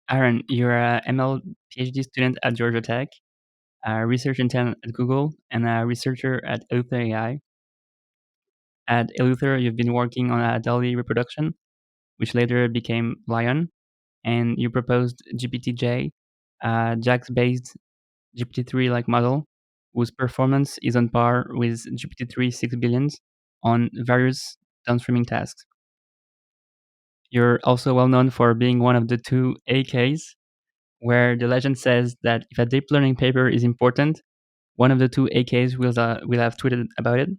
Aran, you're a ML PhD student at Georgia Tech, a research intern at Google, and a researcher at EleutherAI. At Eleuther, you've been working on a DALL-E reproduction, which later became Lion, and you proposed GPT-J, a JAX-based GPT-3-like model whose performance is on par with GPT-3 6 billions on various downstreaming tasks. You're also well known for being one of the two AKs, where the legend says that if a deep learning paper is important, one of the two AKs will have tweeted about it.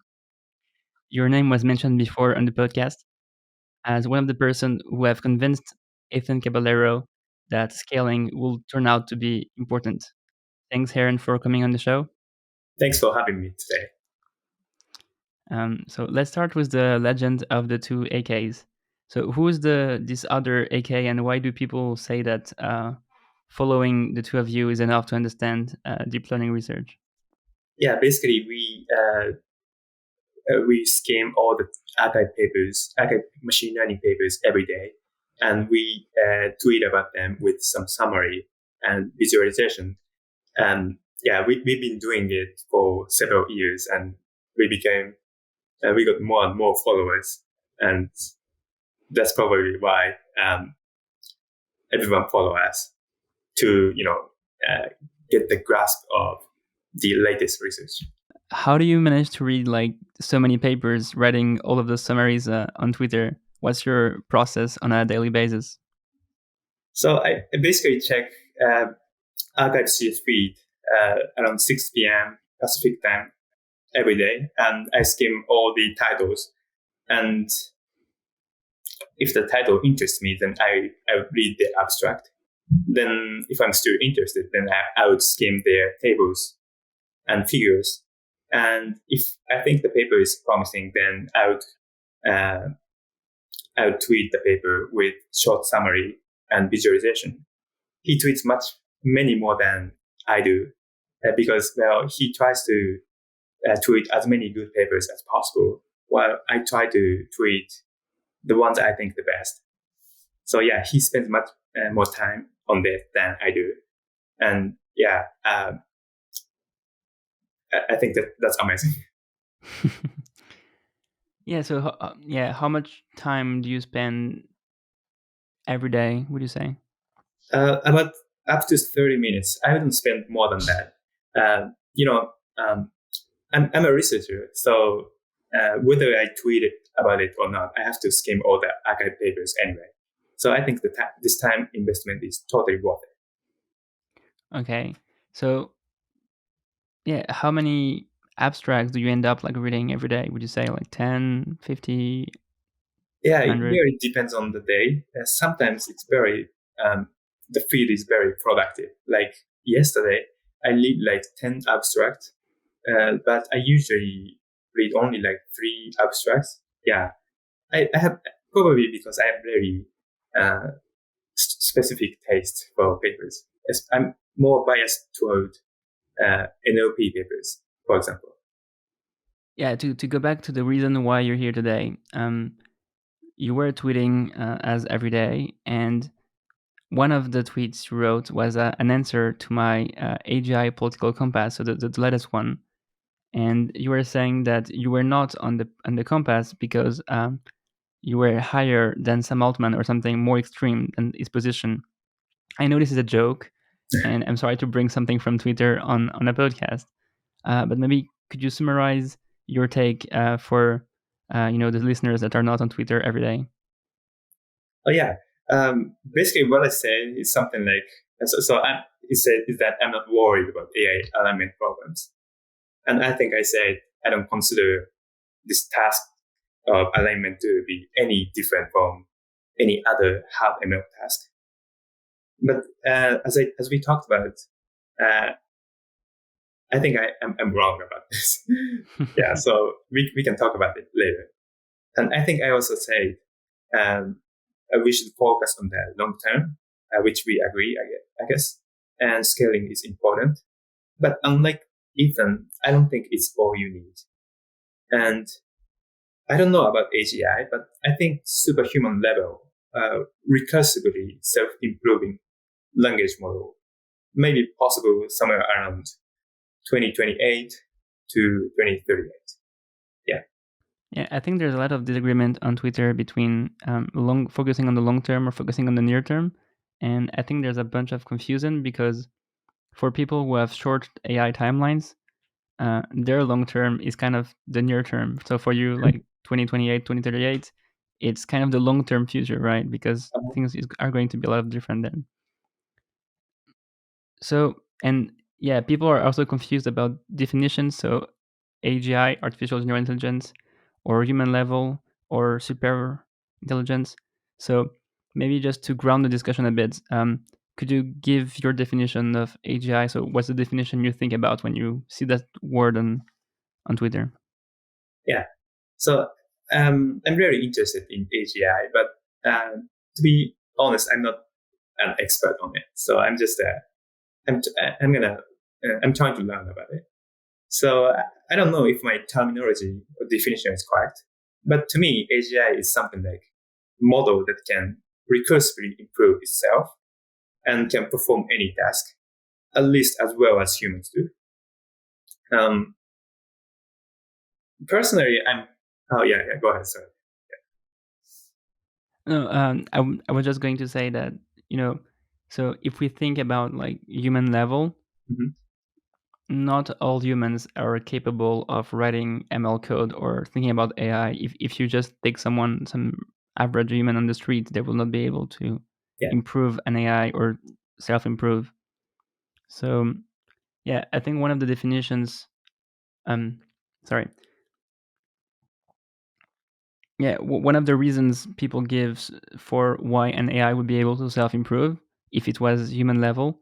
Your name was mentioned before on the podcast as one of the person who have convinced Ethan Caballero that scaling will turn out to be important. Thanks, Heron, for coming on the show. Thanks for having me today. So let's start with the legend of the two AKs. So who is this other AK, and why do people say that following the two of you is enough to understand deep learning research? Yeah, basically we skim all the arXiv machine learning papers every day, and we tweet about them with some summary and visualization. And we've been doing it for several years, and we got more and more followers, and that's probably why everyone follow us to get the grasp of the latest research. How do you manage to read like so many papers, writing all of the summaries on Twitter? What's your process on a daily basis? So I basically check arXiv feed around 6 p.m. Pacific time every day, and I skim all the titles. And if the title interests me, then I read the abstract. Then if I'm still interested, then I would skim their tables and figures. And if I think the paper is promising, then uh, I would tweet the paper with short summary and visualization. He tweets many more than I do because, well, he tries to tweet as many good papers as possible, while I try to tweet the ones I think the best. So yeah, he spends much more time on that than I do. And I think that's amazing. Yeah. So how much time do you spend every day, would you say? About up to 30 minutes. I wouldn't spend more than that. Uh, you know, um, I'm a researcher, so whether I tweet about it or not, I have to skim all the archive papers anyway. So I think this time investment is totally worth it. Okay. So yeah, how many abstracts do you end up like reading every day? Would you say like 10, 50, Yeah, it 100? really depends on the day. Sometimes it's the feed is very productive. Like yesterday, I read like 10 abstracts, but I usually read only like 3 abstracts. Yeah, I have probably because I have very specific taste for papers. I'm more biased toward NLP papers, for example. Yeah, to go back to the reason why you're here today, you were tweeting as every day, and one of the tweets you wrote was an answer to my AGI political compass, so the latest one. And you were saying that you were not on the compass because you were higher than Sam Altman or something more extreme than his position. I know this is a joke, and I'm sorry to bring something from Twitter on a podcast, but maybe could you summarize your take for the listeners that are not on Twitter every day? Oh yeah. Basically, what I said is something like it said is that I'm not worried about AI alignment problems, and I think I said I don't consider this task of alignment to be any different from any other hard ML task. But as we talked about, uh, I think I'm wrong about this. Yeah, so we can talk about it later. And I think I also said we should focus on the long term, which we agree, I guess. And scaling is important. But unlike Ethan, I don't think it's all you need. And I don't know about AGI, but I think superhuman level, recursively self-improving language model. Maybe possible somewhere around 2028 to 2038. Yeah. Yeah, I think there's a lot of disagreement on Twitter between focusing on the long term or focusing on the near term, and I think there's a bunch of confusion because for people who have short AI timelines, their long term is kind of the near term. So for you, like 2028, 2038, it's kind of the long term future, right? Because are going to be a lot different then. So, and yeah, people are also confused about definitions. So, AGI, artificial general intelligence, or human level, or super intelligence. So, maybe just to ground the discussion a bit, could you give your definition of AGI? So, what's the definition you think about when you see that word on Twitter? Yeah. So I'm very interested in AGI, but to be honest, I'm not an expert on it. So I'm just I'm trying to learn about it. So I don't know if my terminology or definition is correct, but to me, AGI is something like model that can recursively improve itself and can perform any task, at least as well as humans do. Personally, I'm. Oh yeah, yeah. Go ahead, sorry. No, I was just going to say that, you know, so if we think about like human level, Mm-hmm. not all humans are capable of writing ML code or thinking about AI. If you just take some average human on the street, they will not be able to Yeah, improve an AI or self improve. So yeah, I think one of the definitions, um, sorry, yeah, one of the reasons people give for why an AI would be able to self improve if it was human level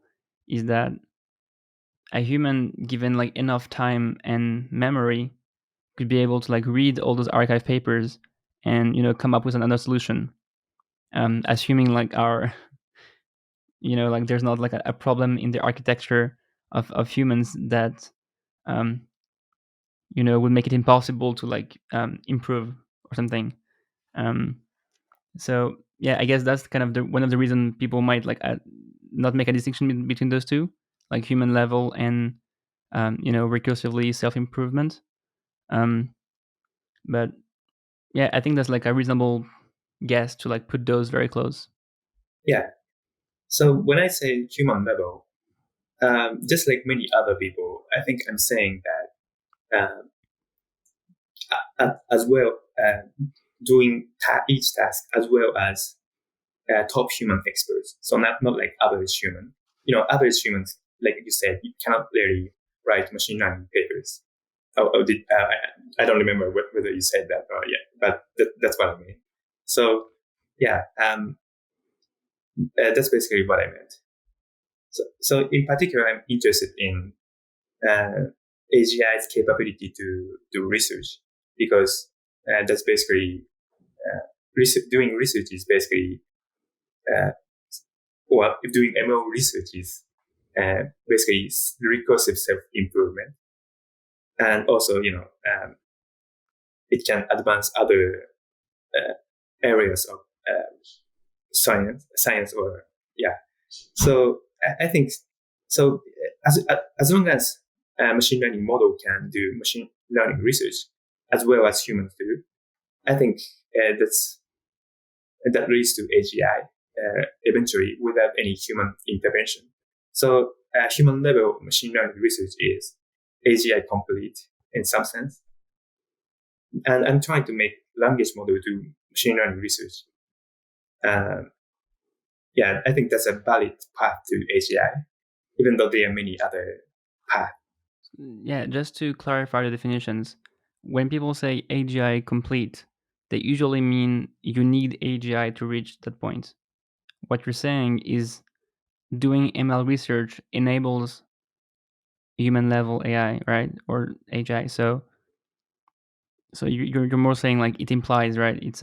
is that a human given like enough time and memory could be able to like read all those archive papers and come up with another solution, assuming like our like there's not like a problem in the architecture of humans that um would make it impossible to like improve or something. um so yeah, I guess that's kind of one of the reasons people might like not make a distinction between those two, like human level and recursively self-improvement. um but yeah, I think that's like a reasonable guess to like put those very close. yeah. So when I say human level, just like many other people, I think I'm saying that as well, doing each task as well as top human experts. So not like average human. Average humans, like you said, you cannot really write machine learning papers. I don't remember whether you said that or yeah, but that's what I mean. So yeah, that's basically what I meant. So in particular, I'm interested in AGI's capability to do research because that's basically doing research is basically uh, well, doing ML research is basically recursive self improvement, and also it can advance other uh, areas of science or yeah. So I think so. As long as a machine learning model can do machine learning research as well as humans do, I think that leads to AGI eventually without any human intervention. So human level machine learning research is AGI complete in some sense. And I'm trying to make language model do machine learning research. Um, yeah, I think that's a valid path to AGI, even though there are many other paths. Yeah, just to clarify the definitions, when people say AGI complete, they usually mean you need AGI to reach that point. What you're saying is doing ML research enables human level AI, right? Or AGI. So you're more saying like it implies, right? It's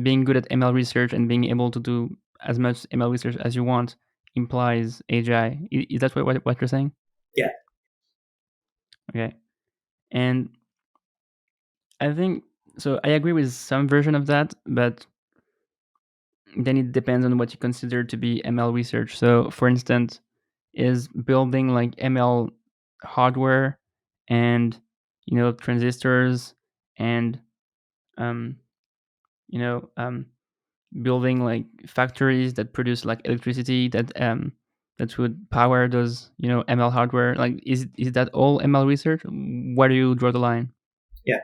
being good at ML research and being able to do as much ML research as you want implies AGI. Is that what you're saying? Yeah, Okay. And I think so. I agree with some version of that, but then it depends on what you consider to be ML research. So, for instance, is building like ML hardware and transistors and um, you know um, building like factories that produce like electricity that would power those ML hardware. Like, is that all ML research? Where do you draw the line? Yeah.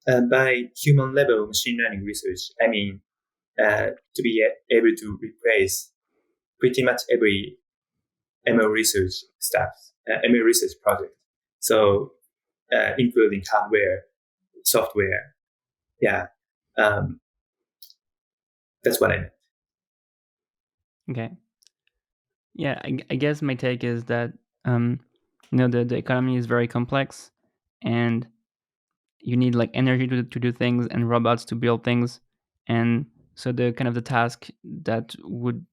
By human level machine learning research, I mean to be able to replace pretty much every ML research stuff, ML research project. So including hardware, software. Yeah, um, that's what I meant. Okay. Yeah, I guess my take is that the economy is very complex, and you need like energy to do things and robots to build things. And so the kind of the task that would,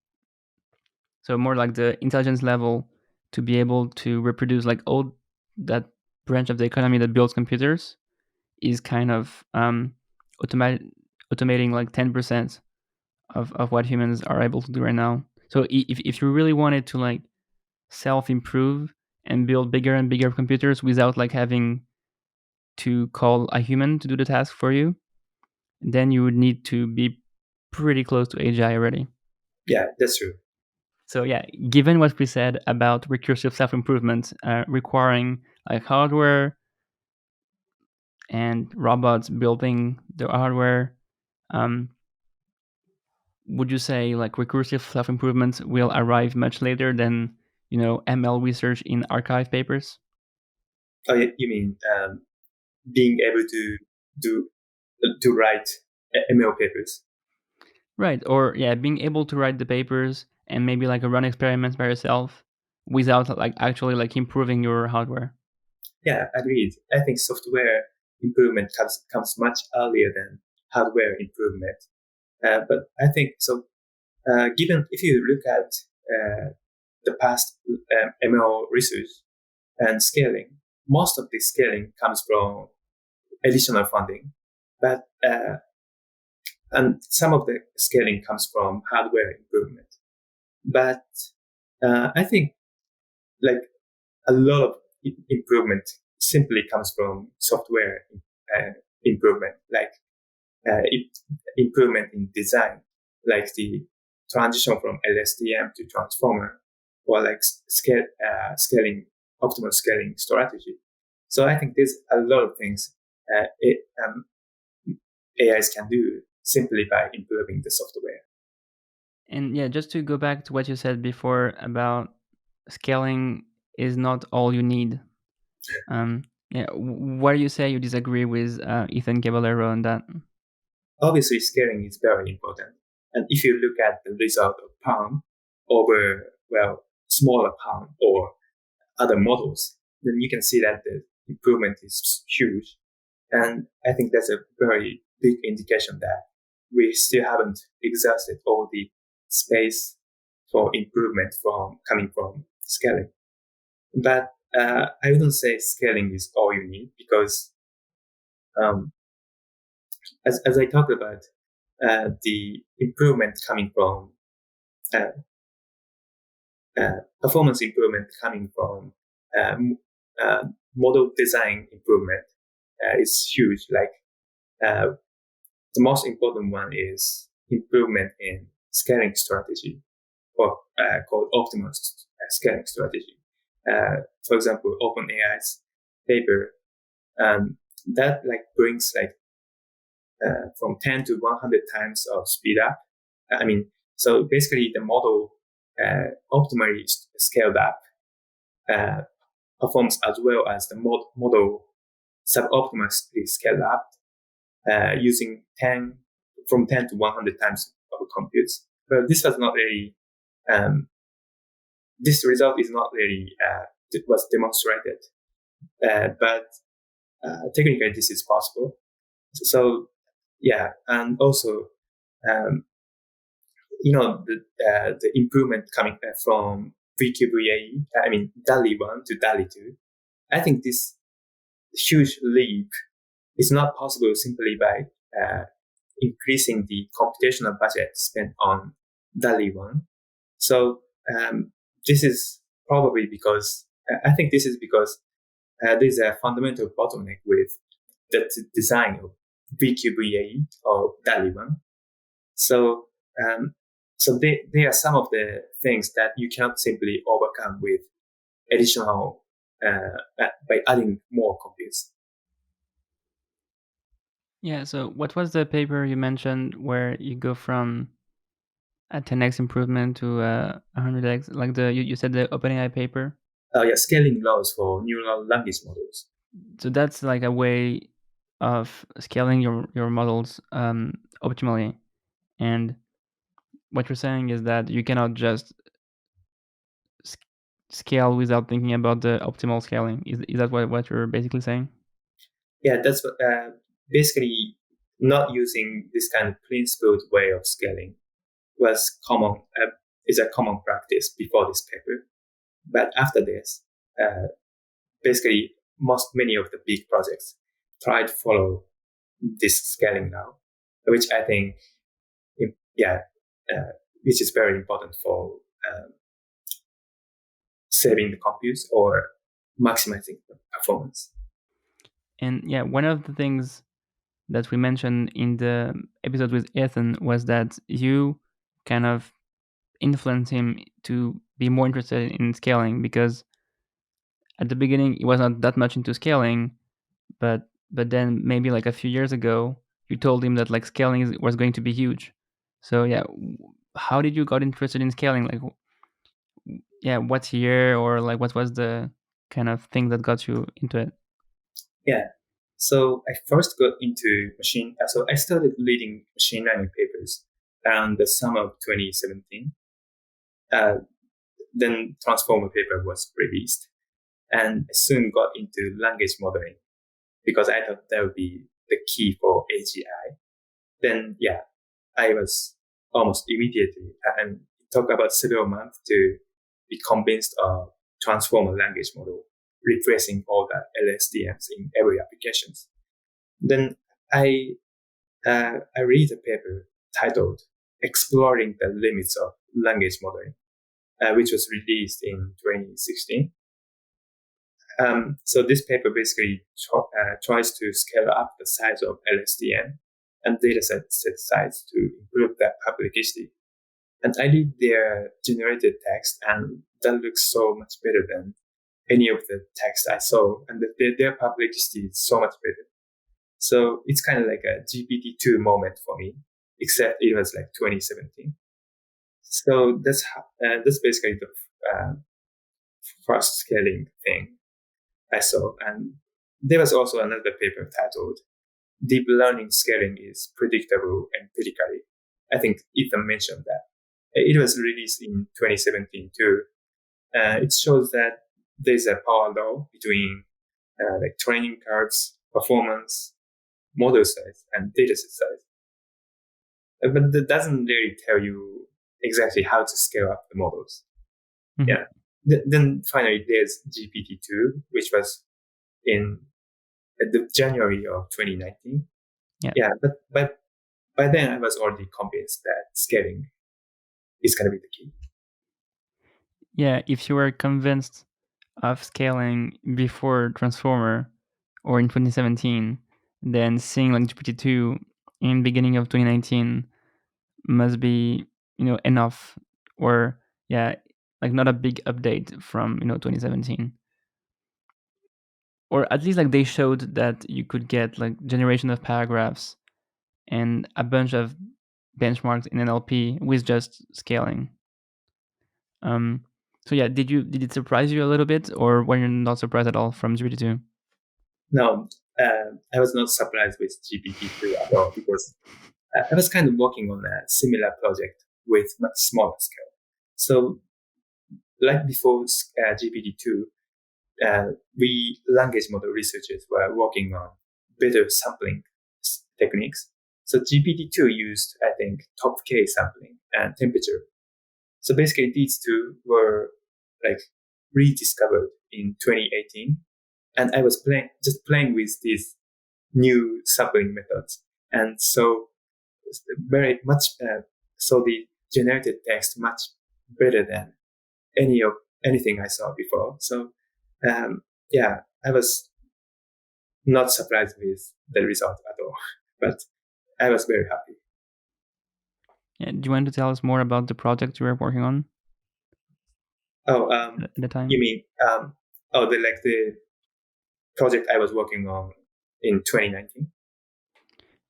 so more like the intelligence level to be able to reproduce like all that branch of the economy that builds computers is kind of automating like 10% of what humans are able to do right now. So if you really wanted to like self improve and build bigger and bigger computers without like having to call a human to do the task for you, then you would need to be pretty close to AGI already. Yeah, that's true. So yeah, given what we said about recursive self-improvement requiring like hardware and robots building the hardware, um, would you say like recursive self-improvement will arrive much later than ML research in archive papers? Oh, you mean being able to do to write ML papers? Right, or yeah, being able to write the papers and maybe like run experiments by yourself without like actually like improving your hardware. Yeah, agreed. I think software improvement comes much earlier than hardware improvement. But I think so. Given if you look at the past ML research and scaling, most of the scaling comes from additional funding, but and some of the scaling comes from hardware improvement. But I think like a lot of improvement simply comes from software improvement, like improvement in design, like the transition from LSTM to transformer, or like optimal scaling strategy. So I think there's a lot of things AIs can do simply by improving the software. And yeah, just to go back to what you said before about scaling is not all you need. Yeah, where you say you disagree with Ethan Caballero on that? Obviously, scaling is very important. And if you look at the result of Palm over, well, smaller Palm or other models, then you can see that the improvement is huge. And I think that's a very big indication that we still haven't exhausted all the space for improvement coming from scaling. But I wouldn't say scaling is all you need because, um, as I talked about, the improvement coming from uh, performance improvement coming from um, model design improvement is huge. Like uh, the most important one is improvement in scaling strategy, or called optimal scaling strategy. For example, OpenAI's paper that like brings like from 10 to 100 times of speed up. I mean, so basically the model optimally scaled up uh, performs as well as the model suboptimally scaled up using 10 to 100 times of computes. But this was not really, this result is not really, was demonstrated. But technically this is possible. So yeah, and also, um, the improvement coming from VQVAE, I mean, DALI 1 to DALI 2. I think this huge leap is not possible simply by increasing the computational budget spent on DALI 1. So this is probably because, I think this is because there's a fundamental bottleneck with the design of VQVA or DALI 1. So, they are some of the things that you cannot simply overcome with additional, by adding more computes. Yeah. So what was the paper you mentioned where you go from a 10x improvement to 100x? Like you said the OpenAI paper. Yeah, scaling laws for neural language models. So that's like a way of scaling your models optimally. And what you're saying is that you cannot just scale without thinking about the optimal scaling. Is that what you're basically saying? Yeah, that's what, basically not using this kind of principled way of scaling was common, is a common practice before this paper. But after this, basically many of the big projects try to follow this scaling now, which I think, yeah, which is very important for saving the compute or maximizing the performance. And yeah, one of the things that we mentioned in the episode with Ethan was that you kind of influenced him to be more interested in scaling, because at the beginning he was not that much into scaling, but then maybe like a few years ago you told him that like scaling was going to be huge. So yeah, how did you got interested in scaling? Like, yeah, what year, or like what was the kind of thing that got you into it? Yeah. So I first got into so I started reading machine learning papers around the summer of 2017. Uh, then Transformer paper was released, and I soon got into language modeling because I thought that would be the key for AGI. Then, yeah, I was almost immediately, and it took about several months to be convinced of transformer language model, replacing all the LSTMs in every applications. Then I read a paper titled "Exploring the Limits of Language Modeling," which was released in 2016. So this paper basically tries to scale up the size of LSTM and dataset set size to improve that publicity. And I read their generated text, and that looks so much better than any of the text I saw, and their publicity is so much better. So it's kind of like a GPT-2 moment for me, except it was like 2017. So that's basically the first scaling thing I saw. And there was also another paper titled "Deep Learning Scaling is Predictable Empirically." I think Ethan mentioned that. It was released in 2017 too. It shows that there's a power law between like training curves, performance, model size, and dataset size. But that doesn't really tell you exactly how to scale up the models. Mhm. Yeah. Then finally, there's GPT-2, which was in the January of 2019. Yeah. Yeah, but by then I was already convinced that scaling is going to be the key. Yeah, if you were convinced of scaling before Transformer or in 2017, then seeing like GPT-2 in beginning of 2019 must be, enough, or yeah, like not a big update from, 2017. Or at least like they showed that you could get like generation of paragraphs and a bunch of benchmarks in NLP with just scaling. Um, so yeah, did it surprise you a little bit, or were you not surprised at all from GPT-2? No, I was not surprised with GPT-2 at all because I was kind of working on a similar project with much smaller scale. So, like before GPT-2, we language model researchers were working on better sampling techniques. So GPT-2 used, I think, top K sampling and temperature. So basically, these two were like rediscovered in 2018, and I was playing with these new sampling methods. And so very much. So the generated text much better than anything I saw before. So yeah, I was not surprised with the result at all, but I was very happy. Yeah, do you want to tell us more about the project you were working on Oh, at the time? you mean the project I was working on in 2019?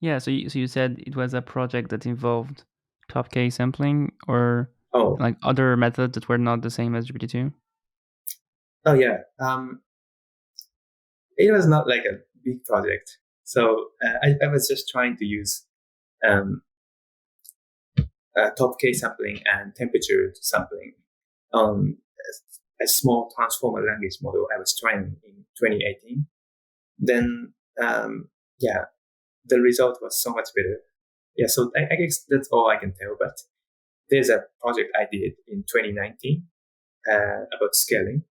Yeah, so you said it was a project that involved top K sampling or Oh, like other methods that were not the same as GPT-2? oh yeah. It was not like a big project, so I was just trying to use um, top K sampling and temperature sampling on a small transformer language model I was trying in 2018. Then yeah, the result was so much better. Yeah, so I guess that's all I can tell. But there's a project I did in 2019 about scaling.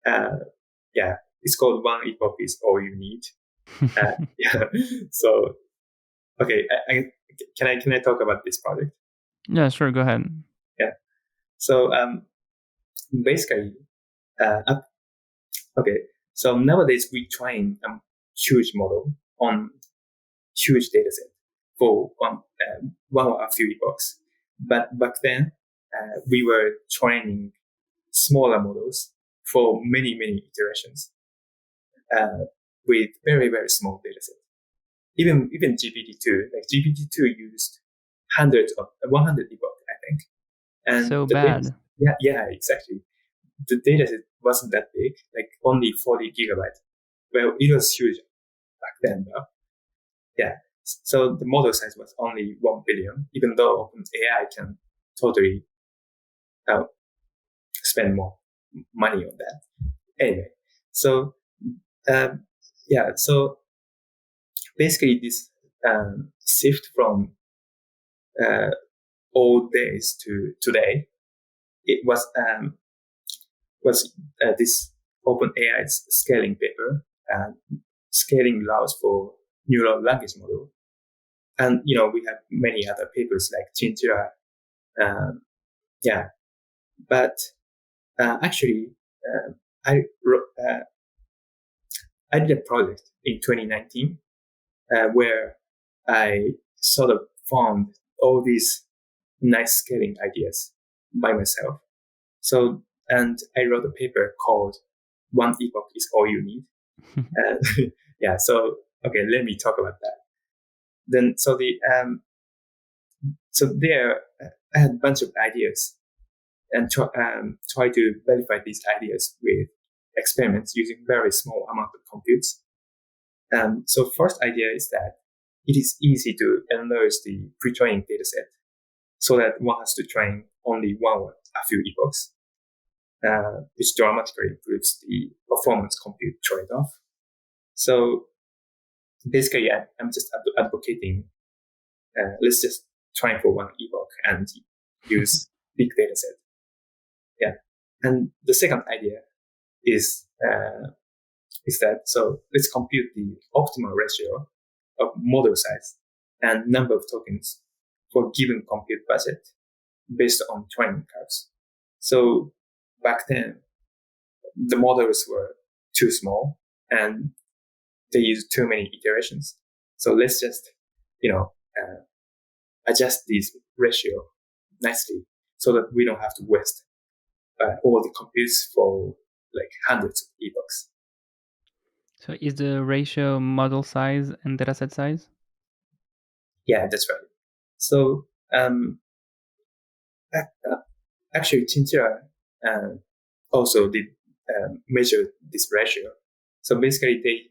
Uh, yeah, it's called One Epoch is All You Need. Yeah, so okay, can I talk about this project? Yeah, sure, go ahead. Yeah, so basically, uh, okay, so nowadays we train a huge model on huge data set for one or a few epochs. But back then, we were training smaller models for many, many iterations with very, very small data set. Even GPT-2, like GPT-2 used hundreds of 100 epoch, I think. And So the data, bad. yeah, exactly. The data set wasn't that big, like only 40 gigabytes. Well, it was huge back then, though. Yeah. So the model size was only 1 billion, even though AI can totally uh, spend more money on that. Anyway, so um, yeah, so basically this shift from uh, old days to today, it was this OpenAI's scaling paper, scaling laws for neural language model. And, we have many other papers like Chinchilla. Um, yeah, but actually, I wrote, I did a project in 2019 where I sort of found all these nice scaling ideas by myself. So, and I wrote a paper called "One Epoch is All You Need." Yeah. So, okay, let me talk about that. Then, so there, I had a bunch of ideas and try to verify these ideas with experiments using very small amount of computes. So first idea is that it is easy to enlarge the pre-training dataset so that one has to train only one or a few epochs, which dramatically improves the performance compute trade-off. So basically, I'm just advocating, let's just train for one epoch and use big dataset. Yeah. And the second idea is that so let's compute the optimal ratio of model size and number of tokens for given compute budget based on training curves. So back then, the models were too small and they used too many iterations. So let's just, adjust this ratio nicely so that we don't have to waste all the computes for like hundreds of epochs. So is the ratio model size and dataset size? Yeah, that's right. So actually, Chinchilla also did measure this ratio. So basically, they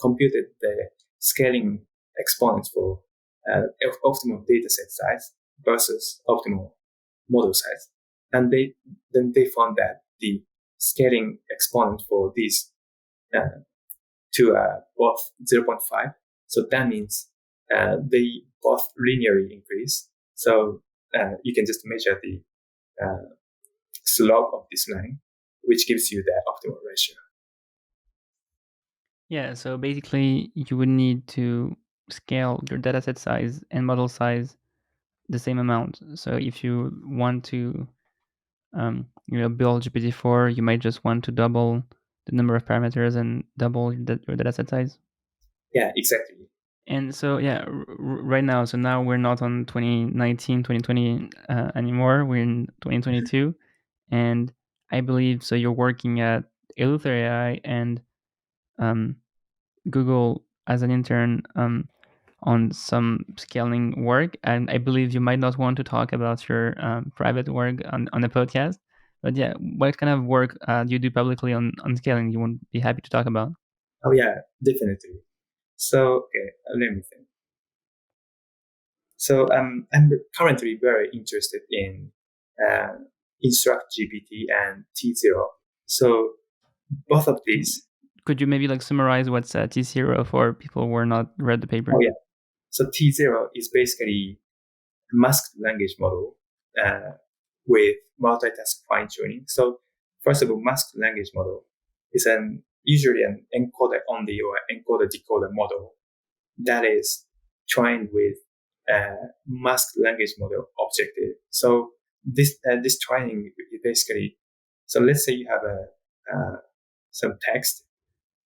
computed the scaling exponents for optimal dataset size versus optimal model size, and they found that the scaling exponent for these two are both 0.5. So that means they both linearly increase. So you can just measure the slope of this line, which gives you the optimal ratio. Yeah, so basically you would need to scale your dataset size and model size the same amount. So if you want to build GPT-4, you might just want to double the number of parameters and double your dataset size. Yeah, exactly. And so, yeah, right now, so now we're not on 2019, 2020 anymore. We're in 2022. And I believe, so you're working at EleutherAI and um, Google as an intern on some scaling work. And I believe you might not want to talk about your private work on the podcast. But yeah, what kind of work do you do publicly on scaling you would be happy to talk about? Oh yeah, definitely. So okay, let me think. So I'm currently very interested in uh, InstructGPT and T0. So both of these. Could you maybe like summarize what's T0 for people who are not read the paper? Oh yeah. So T0 is basically a masked language model with multitask fine tuning. So first of all, masked language model is usually an encoder only or encoder decoder model that is trained with masked language model objective. So this training is basically, so let's say you have some text,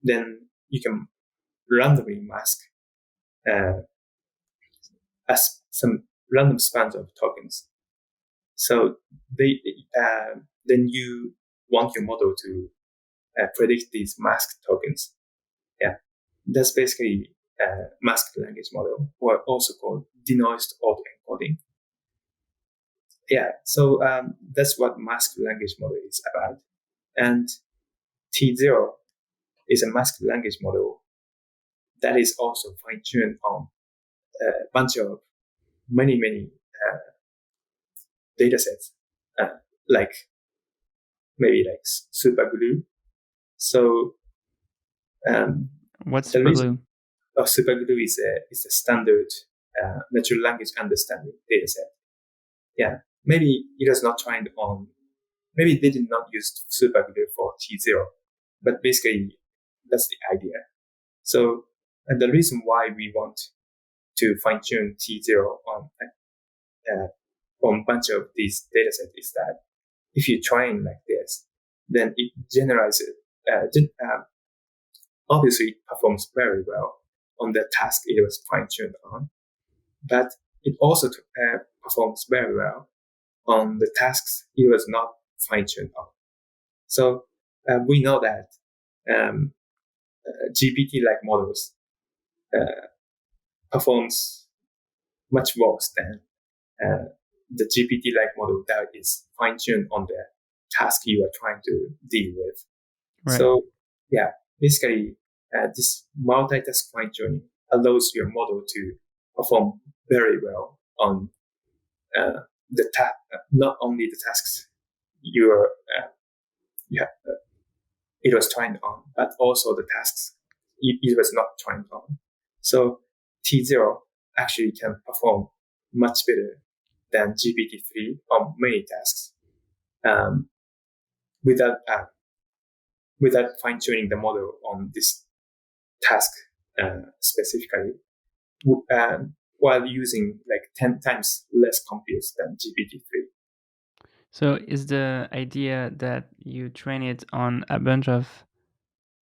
then you can randomly mask uh, as some random spans of tokens. So they then you want your model to predict these masked tokens. Yeah, that's basically masked language model, or also called denoised autoencoding. Yeah, so that's what masked language model is about. And T0 is a masked language model that is also fine-tuned on a bunch of many data sets, like maybe like superglue. So What's the reason Superglue? superglue is a standard natural language understanding data set. Yeah, maybe it was not trained on, maybe they did not use superglue for T0, but basically that's the idea. So, and the reason why we want to fine tune T0 on a bunch of these data sets is that if you train like this, then it generalizes, obviously it performs very well on the task it was fine tuned on, but it also performs very well on the tasks it was not fine tuned on. So we know that GPT-like models performs much worse than the GPT-like model that is fine-tuned on the task you are trying to deal with. Right. So yeah, basically this multitask fine-tuning allows your model to perform very well on not only the tasks you are it was trained on, but also the tasks it was not trained on. So T0 actually can perform much better than GPT-3 on many tasks without without fine tuning the model on this task specifically, while using like 10 times less compute than GPT-3. So is the idea that you train it on a bunch of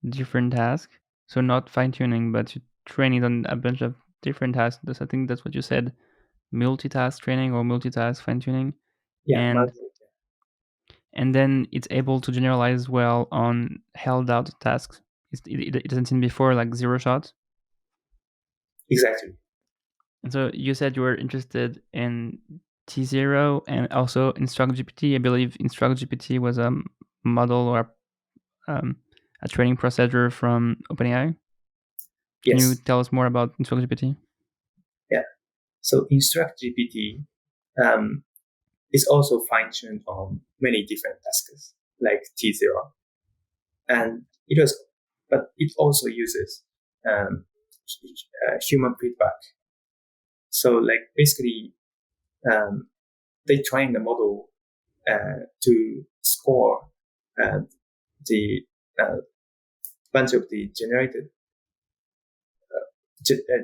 different tasks? So not fine tuning, but you train it on a bunch of different tasks. I think that's what you said, multitask training or multitask fine tuning, Yeah, and then it's able to generalize well on held out tasks. It doesn't seem before like zero shot. exactly. And so you said you were interested in T0 and also InstructGPT. I believe InstructGPT was a model or a training procedure from OpenAI. Can you Yes. tell us more about InstructGPT? Yeah. So InstructGPT is also fine-tuned on many different tasks, like T0. And but it also uses human feedback. So like basically, they train the model to score the bunch of the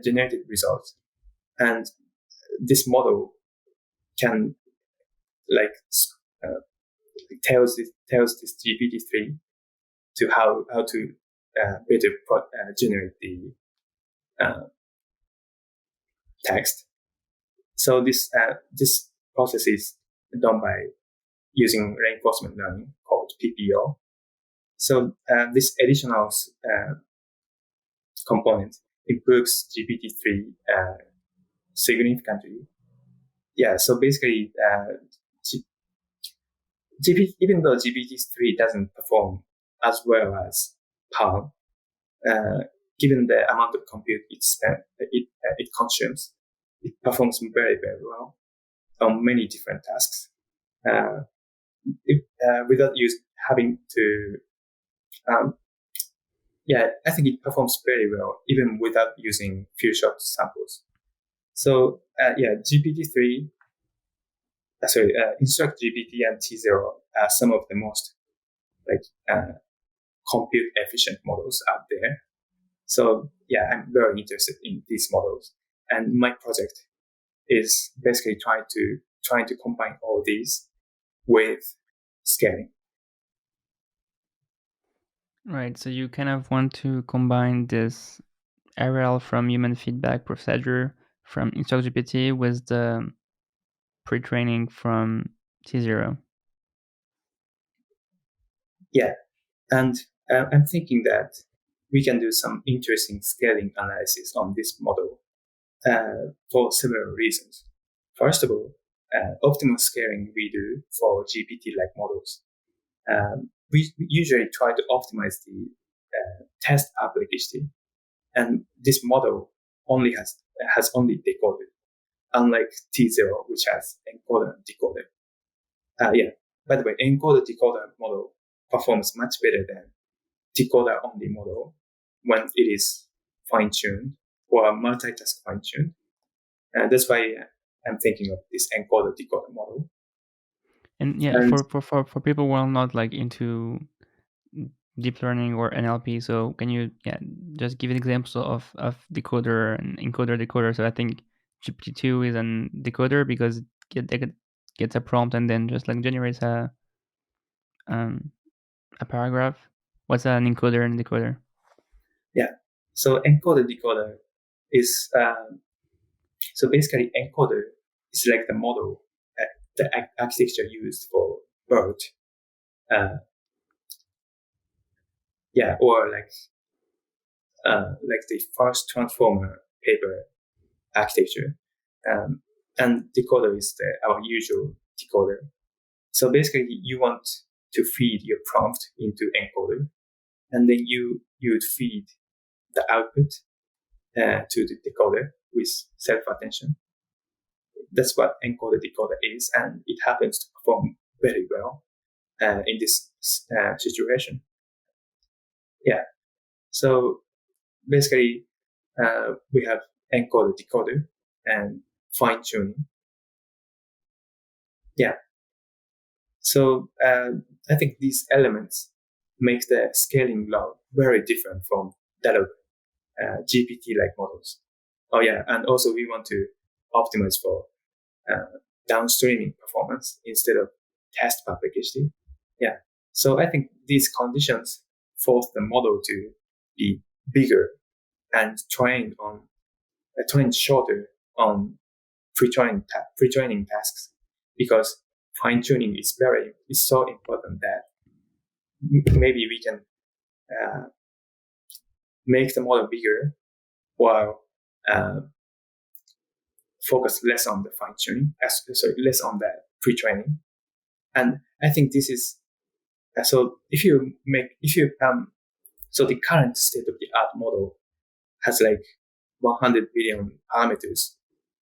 generated results, and this model can like tells this GPT-3 to how to better generate the text. So this process is done by using reinforcement learning called PPO. So this additional component improves GPT-3 significantly. Yeah, so basically, even though GPT-3 doesn't perform as well as Palm, given the amount of compute it consumes, it performs very, very well on many different tasks. Without having to, I think it performs very well even without using few short samples. So GPT-3, InstructGPT and T0 are some of the most compute efficient models out there. So yeah, I'm very interested in these models, and my project is basically trying to combine all these with scaling. Right. So you kind of want to combine this RL from human feedback procedure from InstructGPT with the pre-training from T0. Yeah, and I'm thinking that we can do some interesting scaling analysis on this model for several reasons. First of all, optimal scaling we do for GPT-like models. We usually try to optimize the test publicity, and this model has only decoder, unlike T0, which has encoder and decoder. By the way, encoder-decoder model performs much better than decoder-only model when it is fine-tuned or multi-task fine-tuned. And that's why I'm thinking of this encoder-decoder model. And for people who are not like into deep learning or NLP, so can you just give examples of decoder and encoder-decoder? So I think GPT-2 is an decoder because it gets a prompt and then just like generates a paragraph. What's an encoder and decoder? Yeah. So encoder-decoder is so basically encoder is like the model, the architecture used for BERT. Or like the first transformer paper architecture. And decoder is our usual decoder. So basically, you want to feed your prompt into encoder, and then you would feed the output to the decoder with self-attention. That's what encoder-decoder is, and it happens to perform very well in this situation. Yeah. So basically, we have encoder-decoder and fine-tuning. Yeah. So I think these elements make the scaling law very different from that of GPT-like models. And also we want to optimize for downstreaming performance instead of test publicity. Yeah. So I think these conditions force the model to be bigger and trained shorter on pre-training tasks, because fine-tuning is so important that maybe we can make the model bigger while focus less on the fine-tuning, less on the pre-training. And I think this is so so the current state of the art model has like 100 billion parameters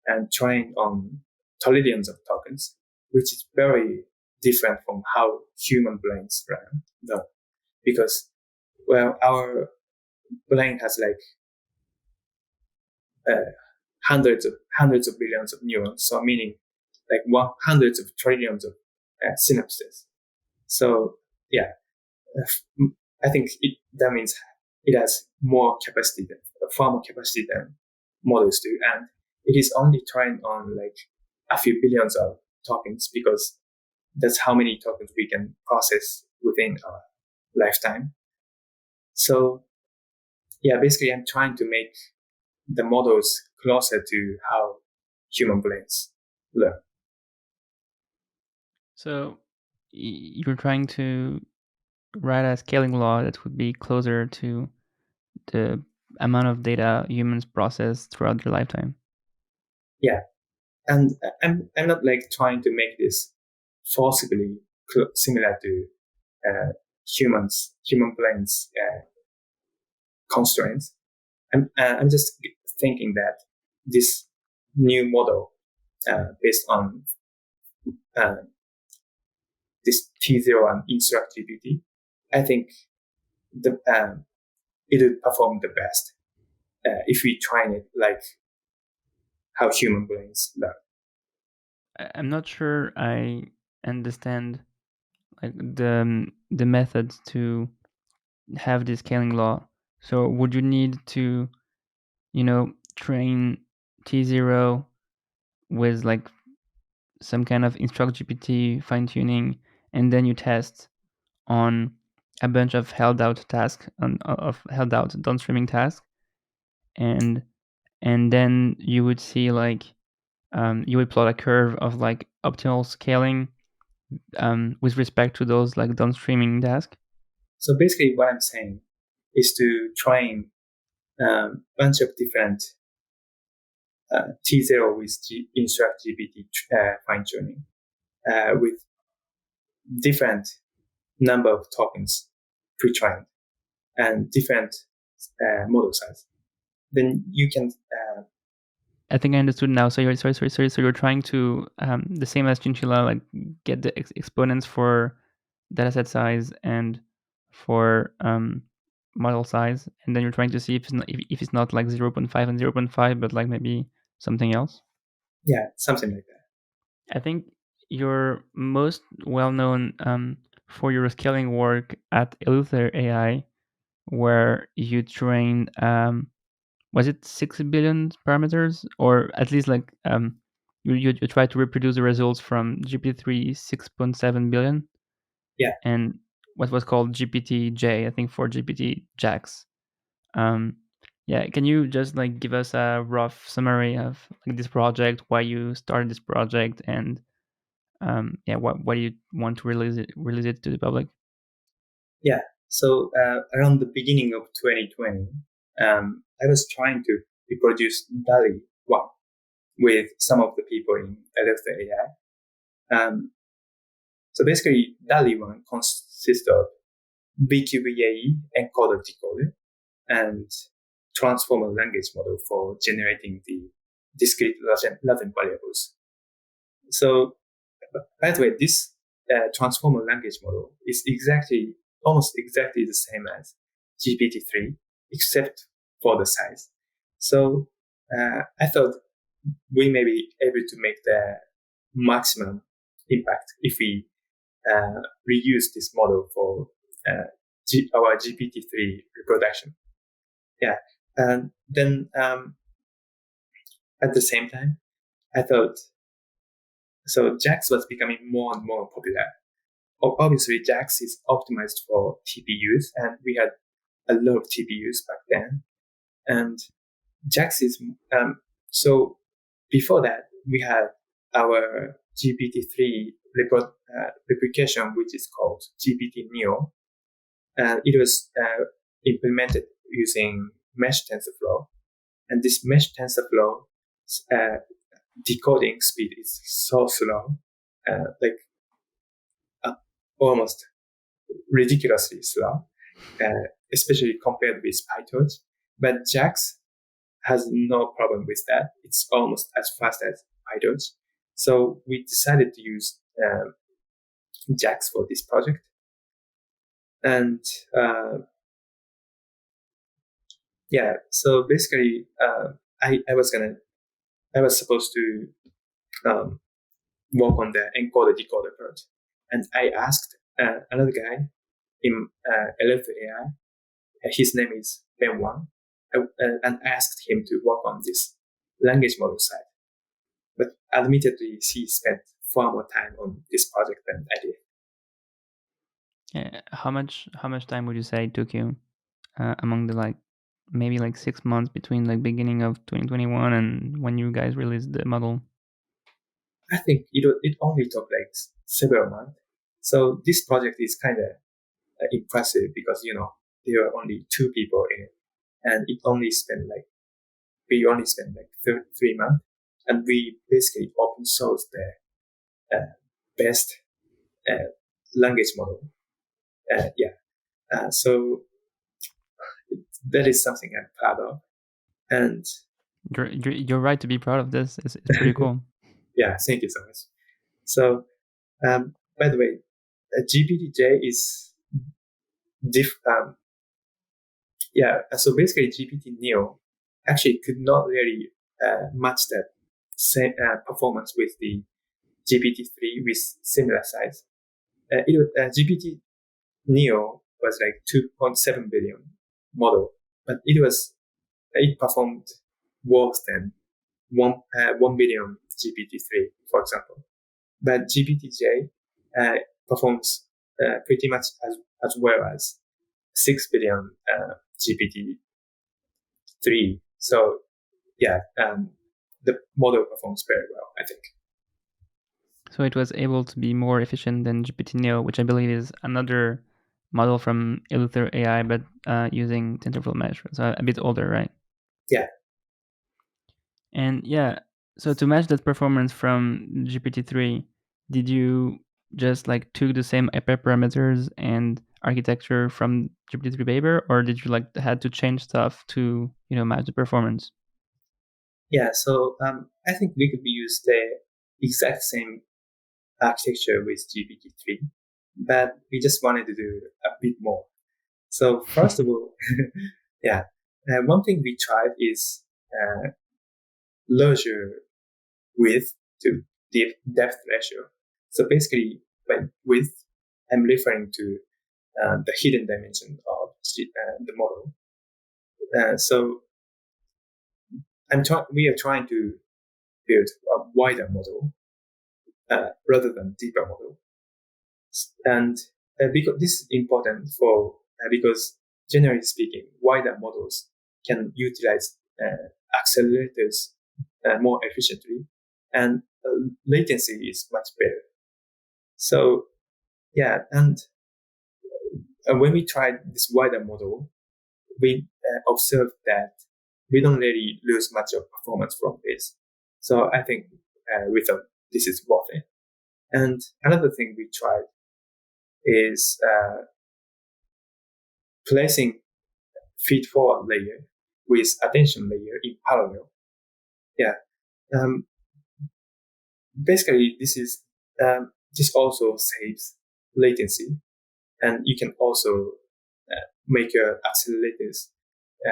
and trained on trillions of tokens, which is very different from how human brains run. No, because our brain has like hundreds of billions of neurons, so meaning like hundreds of trillions of synapses. So yeah, I think that means it has far more capacity than models do, and it is only trained on like a few billions of tokens because that's how many tokens we can process within our lifetime. So yeah, basically I'm trying to make the models closer to how human brains learn. So you're trying to write a scaling law that would be closer to the amount of data humans process throughout their lifetime. Yeah, and I'm not like trying to make this forcibly similar to human brains constraints. I'm just thinking that this new model based on uh, this T0 and InstructGPT, I think it will perform the best if we train it like how human brains learn. I'm not sure I understand like the methods to have this scaling law. So would you need to, train T0 with like some kind of InstructGPT fine tuning, and then you test on a bunch of held out tasks of held out downstreaming tasks, and then you would see like you would plot a curve of like optimal scaling with respect to those like downstreaming tasks. So basically, what I'm saying is to train a bunch of different T0 with InstructGPT fine tuning with different number of tokens pre-trained and different model size. Then you can. I think I understood now. So you're sorry. So you're trying to the same as Chinchilla, like get the exponents for dataset size and for model size, and then you're trying to see if it's not like 0.5 and 0.5, but like maybe something else. Yeah, something like that. I think you're most well known for your scaling work at EleutherAI, where you trained was it 6 billion parameters, or at least like you try to reproduce the results from GPT-3 6.7 billion, Yeah, and what was called GPT-J, I think, for GPT-JAX. Um, yeah, can you just like give us a rough summary of like this project, why you started this project, and yeah, why do you want to release it to the public? yeah. So around the beginning of 2020, I was trying to reproduce DALI 1 with some of the people in EleutherAI. So basically, DALI 1 consists of BQVAE encoder-decoder and transformer language model for generating the discrete Latin variables. So, by the way, this transformer language model is almost exactly the same as GPT-3, except for the size. So, I thought we may be able to make the maximum impact if we reuse this model for our GPT-3 reproduction. Yeah. And then at the same time, I thought, so JAX was becoming more and more popular. Obviously, JAX is optimized for TPUs, and we had a lot of TPUs back then. And JAX is, so before that, we had our GPT-3 replication, which is called GPT Neo. And it was implemented using mesh TensorFlow. And this mesh TensorFlow decoding speed is so slow, like almost ridiculously slow, especially compared with PyTorch. But JAX has no problem with that. It's almost as fast as PyTorch. So we decided to use JAX for this project. And yeah, so basically, I was supposed to work on the encoder-decoder part. And I asked another guy in EleutherAI, his name is Ben Wang, and asked him to work on this language model side. But admittedly, he spent far more time on this project than I did. Yeah, how much time would you say it took you among the maybe 6 months between beginning of 2021 and when you guys released the model? I think it only took several months. So this project is kind of impressive because there are only 2 people in it, and we only spent 3 months, and we basically open sourced the best language model. So that is something I'm proud of, and You're right to be proud of this. It's pretty cool. yeah, thank you so much. So, by the way, GPT-J is so basically GPT Neo actually could not really match that same performance with the GPT-3 with similar size. GPT Neo was 2.7 billion model, but it performed worse than 1 billion GPT-3, for example. But GPT-J performs pretty much as well as 6 billion GPT-3. So the model performs very well, I think. So it was able to be more efficient than GPT-Neo, which I believe is another model from EleutherAI, but using TensorFlow Mesh. So a bit older, right? Yeah. And yeah, so to match that performance from GPT-3, did you just took the same hyperparameters and architecture from GPT-3 paper, or did you had to change stuff to match the performance? Yeah, so I think we could use the exact same architecture with GPT-3, but we just wanted to do a bit more. So first of all, one thing we tried is larger width to depth ratio. So basically, by width, I'm referring to the hidden dimension of the model. So we are trying to build a wider model rather than deeper model. And because this is important because generally speaking, wider models can utilize accelerators more efficiently, and latency is much better. So and when we tried this wider model, we observed that we don't really lose much of performance from this. So I think we thought this is worth it. And another thing we tried is placing feed-forward layer with attention layer in parallel. Basically, this also saves latency, and you can also make your accelerators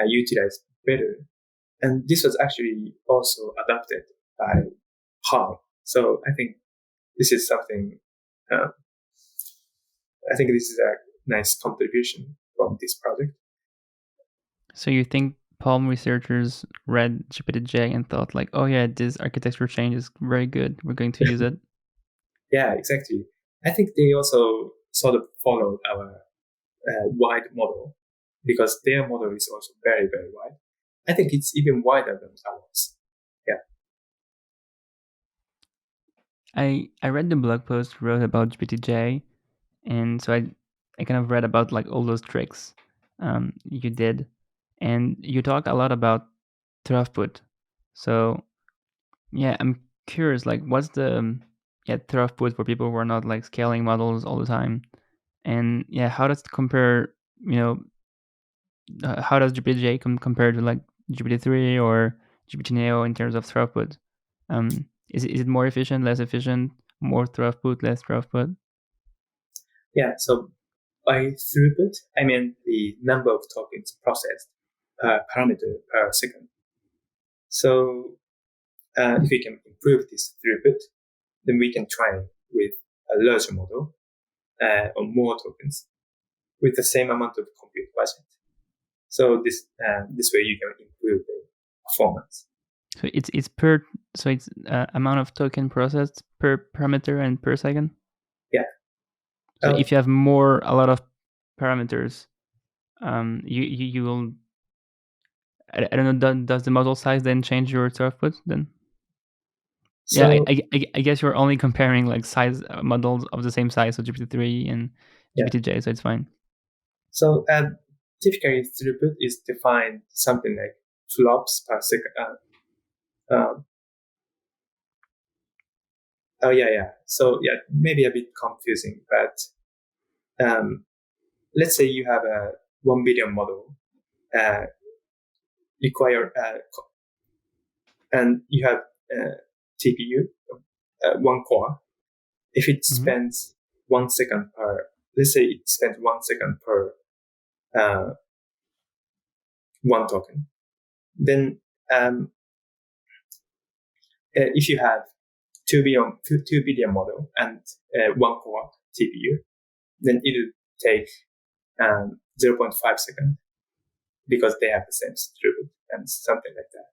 utilize better. And this was actually also adopted by HAL. So I think this is something. I think this is a nice contribution from this project. So you think Palm researchers read GPT-J and thought oh yeah, this architecture change is very good. We're going to use it. Yeah, exactly. I think they also sort of followed our wide model because their model is also very, very wide. I think it's even wider than ours. Yeah. I read the blog post you wrote about GPT-J, and so I kind of read about all those tricks you did, and you talk a lot about throughput. So yeah, I'm curious, what's the throughput for people who are not scaling models all the time, and yeah, how does it compare? How does GPT-J compare to GPT-3 or GPT-Neo in terms of throughput? Is it more efficient, less efficient, more throughput, less throughput? Yeah. So by throughput, I mean the number of tokens processed per parameter per second. So if we can improve this throughput, then we can train with a larger model or more tokens with the same amount of compute budget. So this way you can improve the performance. So it's amount of token processed per parameter and per second. Yeah. So if you have a lot of parameters, you will. I don't know. Does the model size then change your throughput then? Yeah, So I guess you're only comparing like size models of the same size, so GPT-3 and yeah. GPT-J, so it's fine. So typically throughput is defined something like flops per second. So maybe a bit confusing, but let's say you have a 1 billion model require and you have TPU, 1 core. If it spends 1 second per, let's say it spends 1 second per one token, then if you have 2 billion model and 1 core TPU, then it will take 0.5 seconds because they have the same throughput and something like that.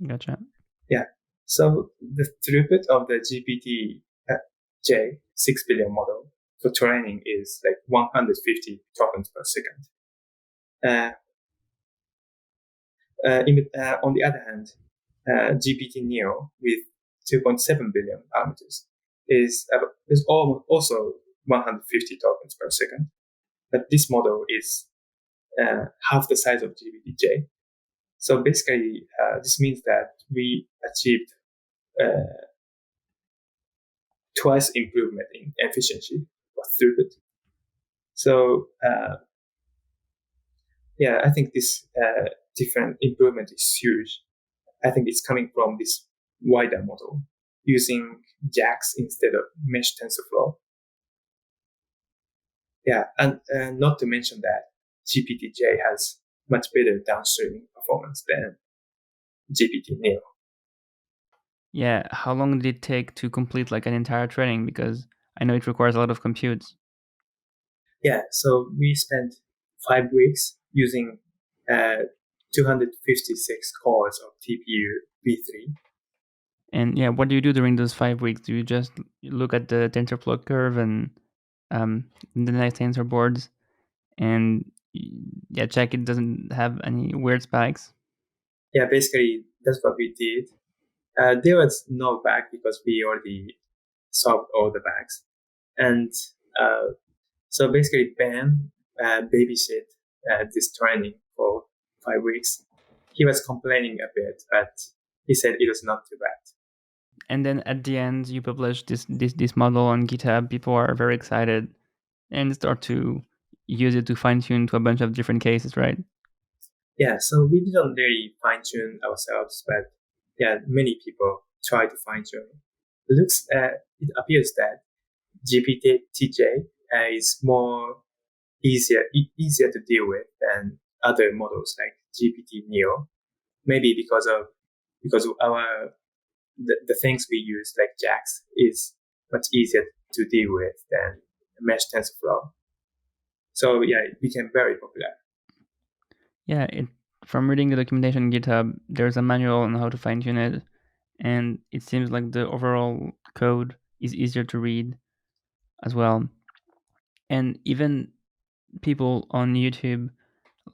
Gotcha. Yeah. So the throughput of the GPT-J 6 billion model for training is like 150 tokens per second. On the other hand, GPT Neo with 2.7 billion parameters is also 150 tokens per second. But this model is half the size of GPT-J. So basically, this means that we achieved twice improvement in efficiency or throughput. So I think this different improvement is huge. I think it's coming from this wider model using JAX instead of mesh TensorFlow. Yeah, and not to mention that GPT-J has much better downstreaming performance than GPT-Neo. Yeah, how long did it take to complete like an entire training? Because I know it requires a lot of compute. Yeah, so we spent 5 weeks using 256 cores of TPU V3. And yeah, what do you do during those 5 weeks? Do you just look at the TensorFlow curve and the nice tensor boards and check it doesn't have any weird spikes? Yeah, basically that's what we did. There was no bug because we already solved all the bugs. And so basically Ben babysit this training for 5 weeks. He was complaining a bit, but he said it was not too bad. And then at the end, you publish this model on GitHub. People are very excited and start to use it to fine tune to a bunch of different cases, right? Yeah, so we didn't really fine tune ourselves, but many people try to fine tune. It appears that GPT-J is easier to deal with than other models like GPT Neo. Maybe because the things we use like JAX is much easier to deal with than mesh TensorFlow. So it became very popular. Yeah, from reading the documentation on GitHub, there's a manual on how to fine tune it, and it seems like the overall code is easier to read as well. And even people on YouTube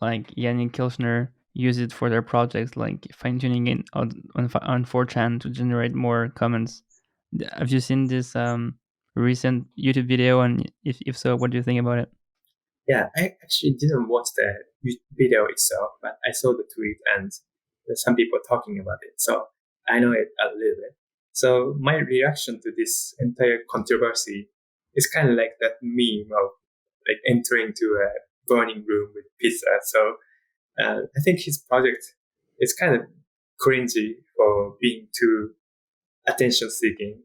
like Yannick Kilchner use it for their projects, like fine tuning it on 4chan to generate more comments. Have you seen this recent YouTube video? And if so, what do you think about it? Yeah, I actually didn't watch the video itself, but I saw the tweet and there's some people talking about it. So I know it a little bit. So my reaction to this entire controversy is kind of like that meme of like entering to a burning room with pizza. So I think his project is kind of cringy for being too attention seeking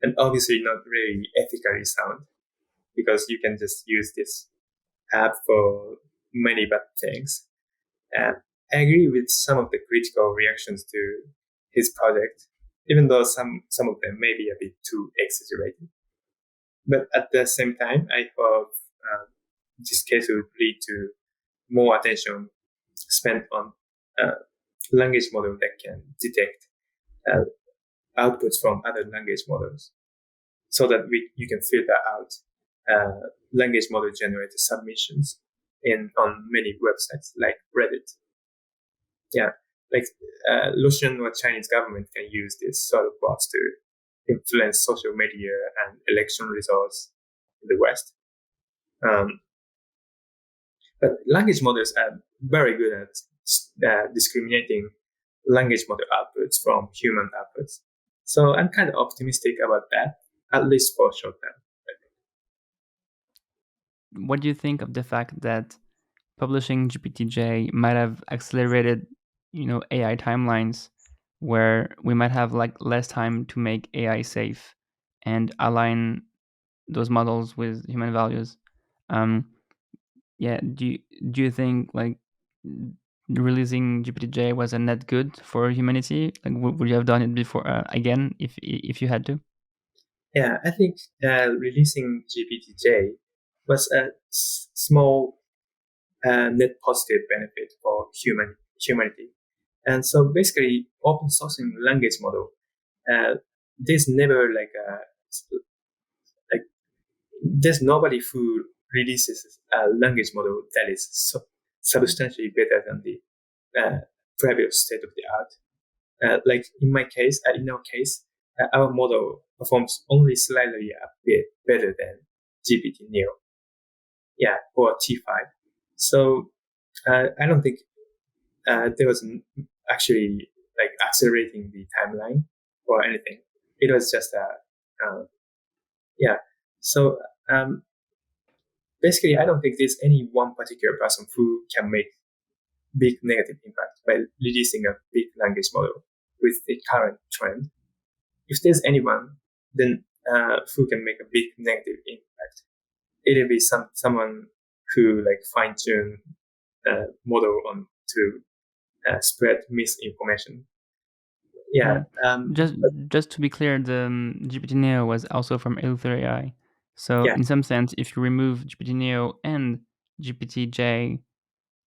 and obviously not really ethically sound because you can just use this app for many bad things. And I agree with some of the critical reactions to his project, even though some of them may be a bit too exaggerated. But at the same time, I hope this case will lead to more attention spent on language model that can detect outputs from other language models, so that you can filter out language model generated submissions on many websites like Reddit. Yeah, like Russian or Chinese government can use this sort of bots to influence social media and election results in the West. But language models are very good at discriminating language model outputs from human outputs. So I'm kind of optimistic about that, at least for short term. What do you think of the fact that publishing GPT-J might have accelerated, AI timelines where we might have like less time to make AI safe and align those models with human values? Um, yeah, do you think like releasing GPT-J was a net good for humanity? Like, would you have done it before again if you had to? Yeah, I think releasing GPT-J was a small net positive benefit for humanity. And so basically, open sourcing language model, there's never like there's nobody who releases a language model that is substantially better than the previous state of the art. Like in our case, our model performs only slightly a bit better than GPT Neo, yeah, or T5. So I don't think there was actually like accelerating the timeline or anything. It was just yeah. So basically, I don't think there's any one particular person who can make big negative impact by releasing a big language model with the current trend. If there's anyone, then who can make a big negative impact, it'll be someone who like fine tune model on to spread misinformation. Yeah. Mm. Just to be clear, the GPT Neo was also from EleutherAI. So Yeah. in some sense, if you remove GPT Neo and GPT-J,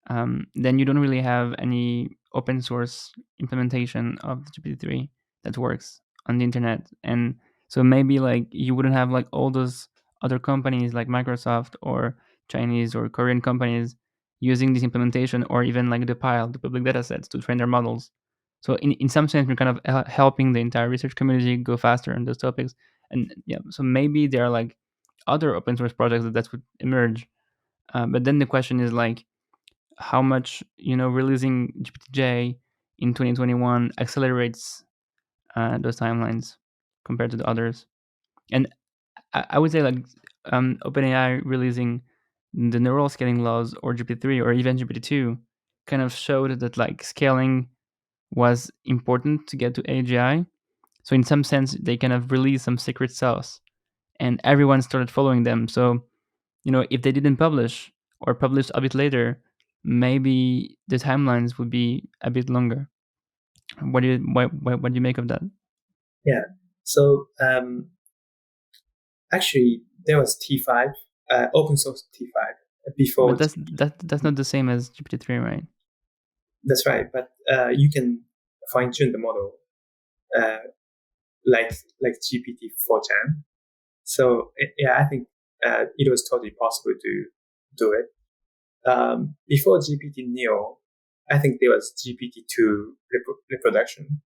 then you don't really have any open source implementation of GPT-3 that works on the internet. And so maybe like you wouldn't have like all those other companies like Microsoft or Chinese or Korean companies using this implementation, or even like the public data sets to train their models. So in some sense, we're kind of helping the entire research community go faster on those topics. And yeah, so maybe there are like other open source projects that would emerge. But then the question is like, how much releasing GPT-J in 2021 accelerates those timelines compared to the others. And I would say like OpenAI releasing the neural scaling laws or GPT-3 or even GPT-2 kind of showed that like scaling was important to get to AGI. So in some sense, they kind of released some secret sauce, and everyone started following them. So if they didn't publish or publish a bit later, maybe the timelines would be a bit longer. What do you make of that? Yeah. So actually, there was T5, open source T5 before But GPT. that's not the same as GPT-3, right? That's right. But you can fine tune the model uh, like GPT 4chan. So yeah, I think it was totally possible to do it. Before GPT Neo, I think there was GPT-2 reproduction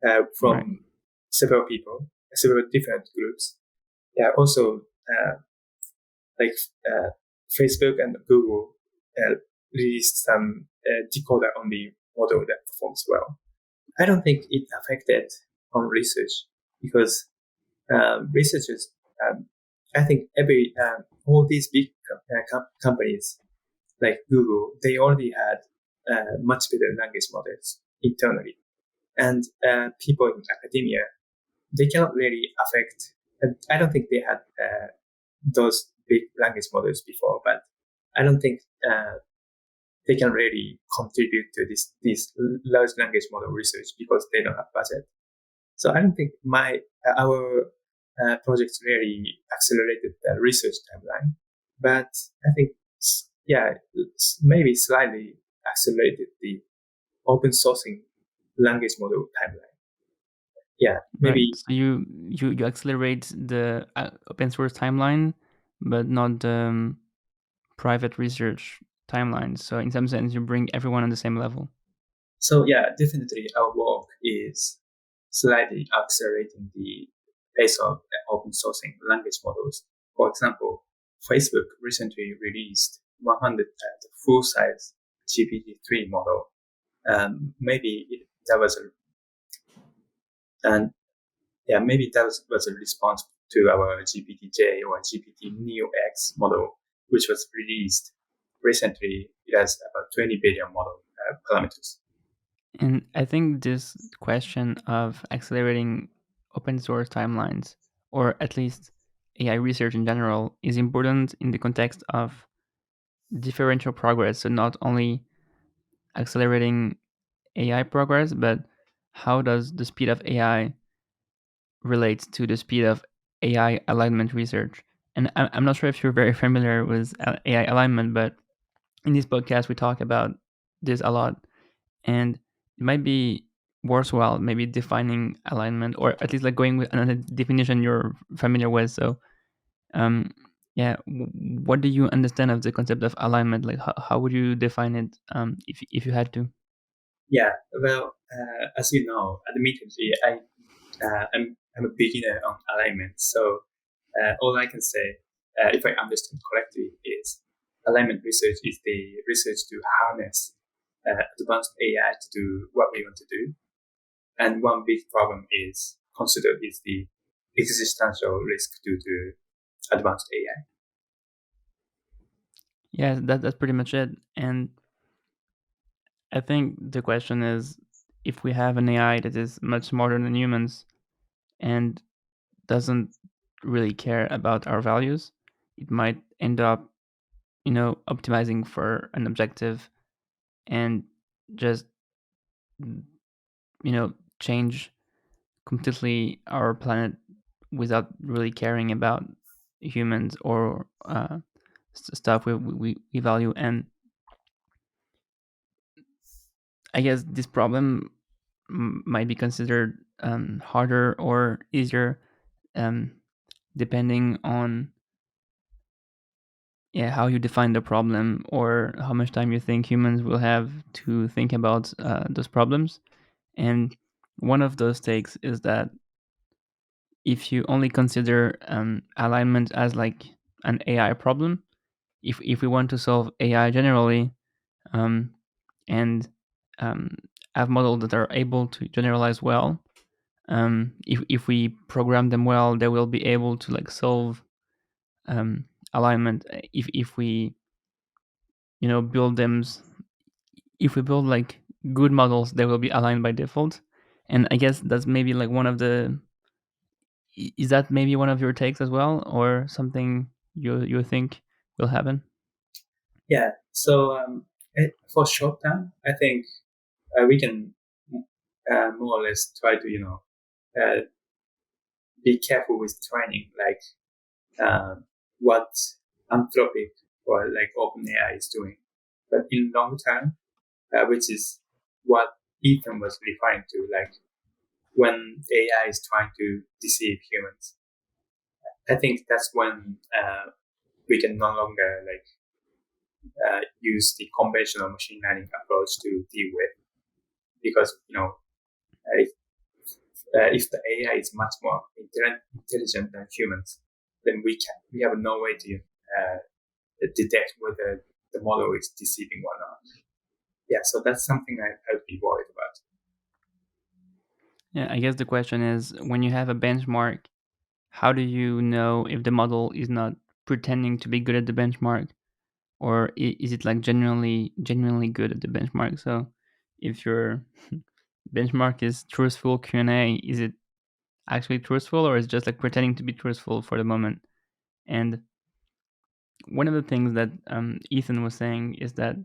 Right. from several people, several different groups. Yeah, also like uh, Facebook and Google released some decoder only model that performs well. I don't think it affected on research because researchers, I think all these big companies like Google, they already had much better language models internally. And people in academia, they cannot really affect, I don't think they had those big language models before, but I don't think they can really contribute to this large language model research because they don't have budget. So I don't think our projects really accelerated the research timeline, but I think yeah, it's maybe slightly accelerated the open sourcing language model timeline. Yeah, Right. maybe. So you accelerate the open source timeline, but not the private research timeline. So in some sense, you bring everyone on the same level. So yeah, definitely our work is slightly accelerating the pace of open sourcing language models. For example, Facebook recently released 100 full-size GPT-3 model. That was and yeah, maybe was a response to our GPT-J or GPT Neo X model, which was released recently. It has about 20 billion model parameters. And I think this question of accelerating open source timelines, or at least AI research in general, is important in the context of differential progress. So not only accelerating AI progress, but how does the speed of AI relate to the speed of AI alignment research? And I'm not sure if you're very familiar with AI alignment, but in this podcast we talk about this a lot, and it might be worthwhile maybe defining alignment, or at least like going with another definition you're familiar with. So um yeah, what do you understand of the concept of alignment? Like how would you define it, if you had to? Yeah, well, as you know, admittedly, I'm a beginner on alignment. So all I can say, if I understand correctly, is alignment research is the research to harness advanced AI to do what we want to do. And one big problem is considered is the existential risk due to advanced AI. Yeah, that's pretty much it. And I think the question is, if we have an AI that is much smarter than humans and doesn't really care about our values, it might end up, optimizing for an objective and just, change completely our planet without really caring about humans or stuff we value. And I guess this problem might be considered harder or easier, um, depending on, yeah, how you define the problem or how much time you think humans will have to think about those problems. And one of those takes is that if you only consider alignment as like an AI problem, if we want to solve AI generally, um, and um, have models that are able to generalize well, if we program them well, they will be able to like solve alignment. If we build them, if we build like good models, they will be aligned by default. And I guess that's maybe like one of the, is that maybe one of your takes as well, or something you think will happen? Yeah. So for short term, I think we can more or less try to uh, be careful with training, like what Anthropic or like OpenAI is doing. But in long term, which is what Ethan was referring to, like when AI is trying to deceive humans, I think that's when we can no longer like use the conventional machine learning approach to deal with, because if, if the AI is much more intelligent than humans, then we have no way to detect whether the model is deceiving or not. Yeah, so that's something I'd be worried about. Yeah, I guess the question is, when you have a benchmark, how do you know if the model is not pretending to be good at the benchmark, or is it like genuinely good at the benchmark? So if your benchmark is truthful Q&A, is it actually truthful, or is it just like pretending to be truthful for the moment? And one of the things that Ethan was saying is that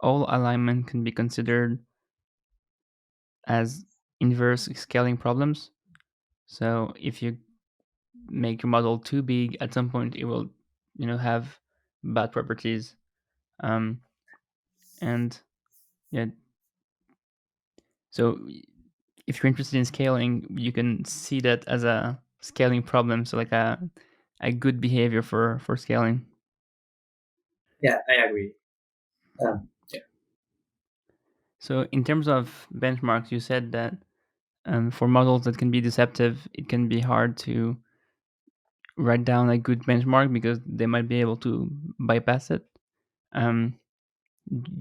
all alignment can be considered as inverse scaling problems. So if you make your model too big, at some point it will, have bad properties. Um, and yeah, so if you're interested in scaling, you can see that as a scaling problem. So like a good behavior for scaling. Yeah, I agree. Yeah, So in terms of benchmarks, you said that for models that can be deceptive, it can be hard to write down a good benchmark because they might be able to bypass it. Um,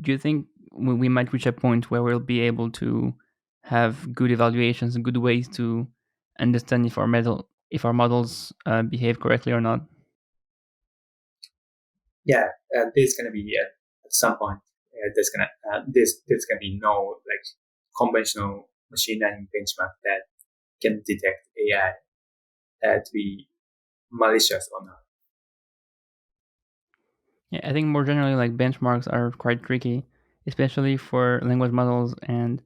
do you think we might reach a point where we'll be able to have good evaluations and good ways to understand if our models behave correctly or not? yeah. There's gonna be at some point. There's gonna be no like conventional machine learning benchmark that can detect AI to be malicious or not. Yeah, I think more generally, like benchmarks are quite tricky, especially for language models and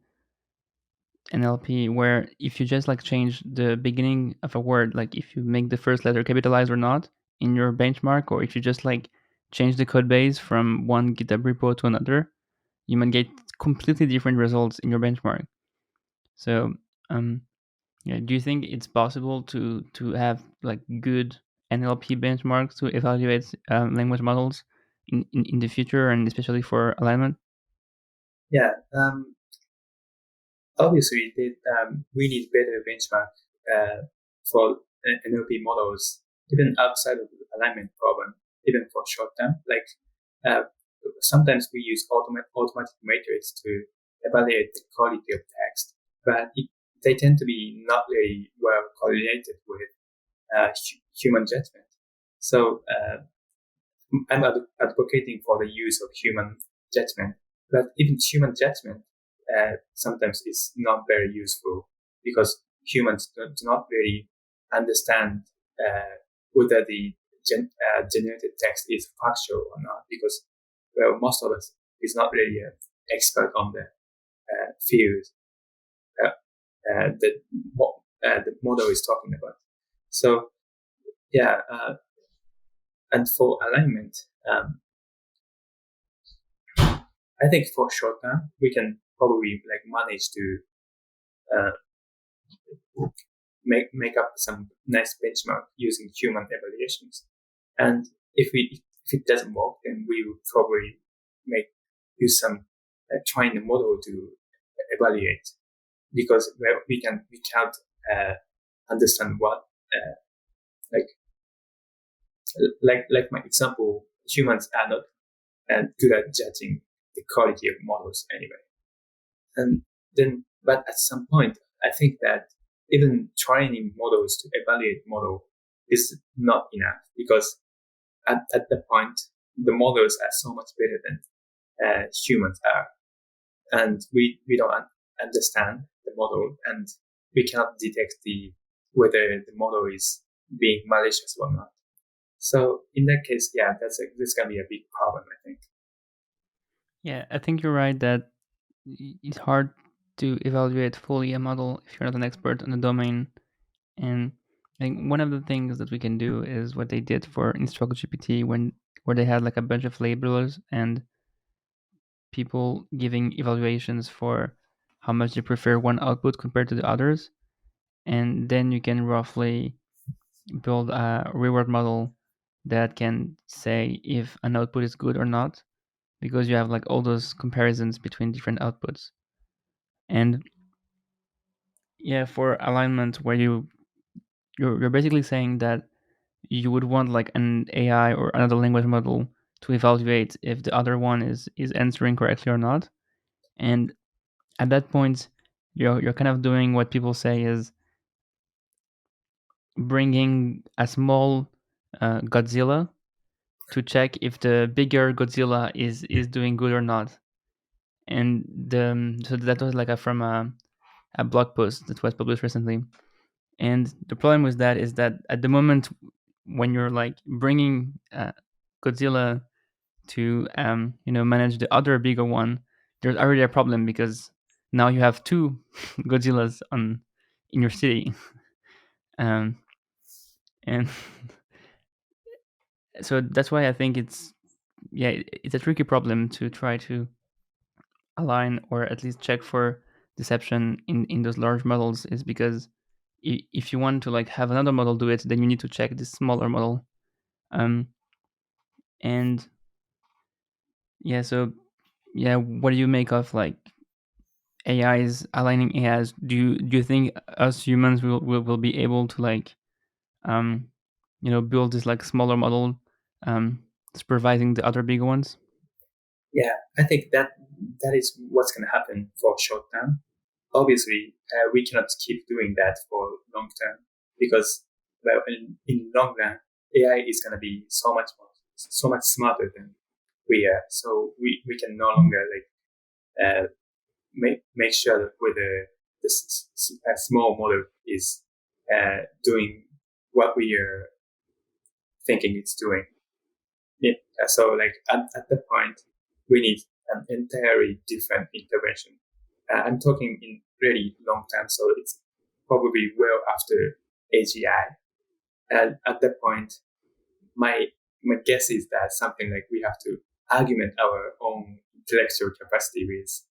NLP, where if you just like change the beginning of a word, like if you make the first letter capitalized or not in your benchmark, or if you just like change the code base from one GitHub repo to another, you might get completely different results in your benchmark. So, um, yeah, do you think it's possible to have like good NLP benchmarks to evaluate language models in the future, and especially for alignment? Yeah. Obviously, we need better benchmark for NLP models, even outside of the alignment problem, even for short term. Like uh, sometimes we use automatic metrics to evaluate the quality of text, but they tend to be not very well correlated with human judgment. So I'm advocating for the use of human judgment, but even human judgment sometimes is not very useful because humans do not really understand whether the generated text is factual or not, because well, most of us is not really an expert on the field uh, that the model is talking about. So yeah, and for alignment, um, I think for short term, we can probably like manage to uh, make up some nice benchmark using human evaluations. And if it doesn't work, then we will probably make use some train the model to evaluate, because well, we can't uh, understand what uh, like like my example, humans are not good at judging the quality of models anyway. And then, but at some point, I think that even training models to evaluate model is not enough, because at that point, the models are so much better than humans are. And we don't understand the model, and we cannot detect whether the model is being malicious or not. So in that case, yeah, that's gonna be a big problem, I think. Yeah, I think you're right that it's hard to evaluate fully a model if you're not an expert on the domain. And I think one of the things that we can do is what they did for InstructGPT when where they had like a bunch of labelers and people giving evaluations for how much they prefer one output compared to the others. And then you can roughly build a reward model that can say if an output is good or not, because you have like all those comparisons between different outputs. And yeah, for alignment, where you're basically saying that you would want like an AI or another language model to evaluate if the other one is answering correctly or not. And at that point, you're kind of doing what people say is bringing a small Godzilla to check if the bigger Godzilla is doing good or not. And so that was like from a blog post that was published recently. And the problem with that is that at the moment when you're like bringing Godzilla to manage the other bigger one, there's already a problem because now you have two Godzillas on in your city, um, and so that's why I think it's yeah, it's a tricky problem to try to align or at least check for deception in those large models, is because if you want to like have another model do it, then you need to check this smaller model. um and yeah, so yeah, what do you make of like AIs aligning AIs? Do you think us humans will be able to like um build this like smaller model, um supervising the other bigger ones? Yeah, I think that is what's going to happen for short term. Obviously, we cannot keep doing that for long term because, well, in long run, AI is going to be so much smarter than we are. So we can no longer make sure that whether this small model is doing what we are thinking it's doing. Yeah. So at that point, we need an entirely different intervention. I'm talking in really long term, so it's probably well after AGI. And at that point, my my guess is that something like we have to argument our own intellectual capacity with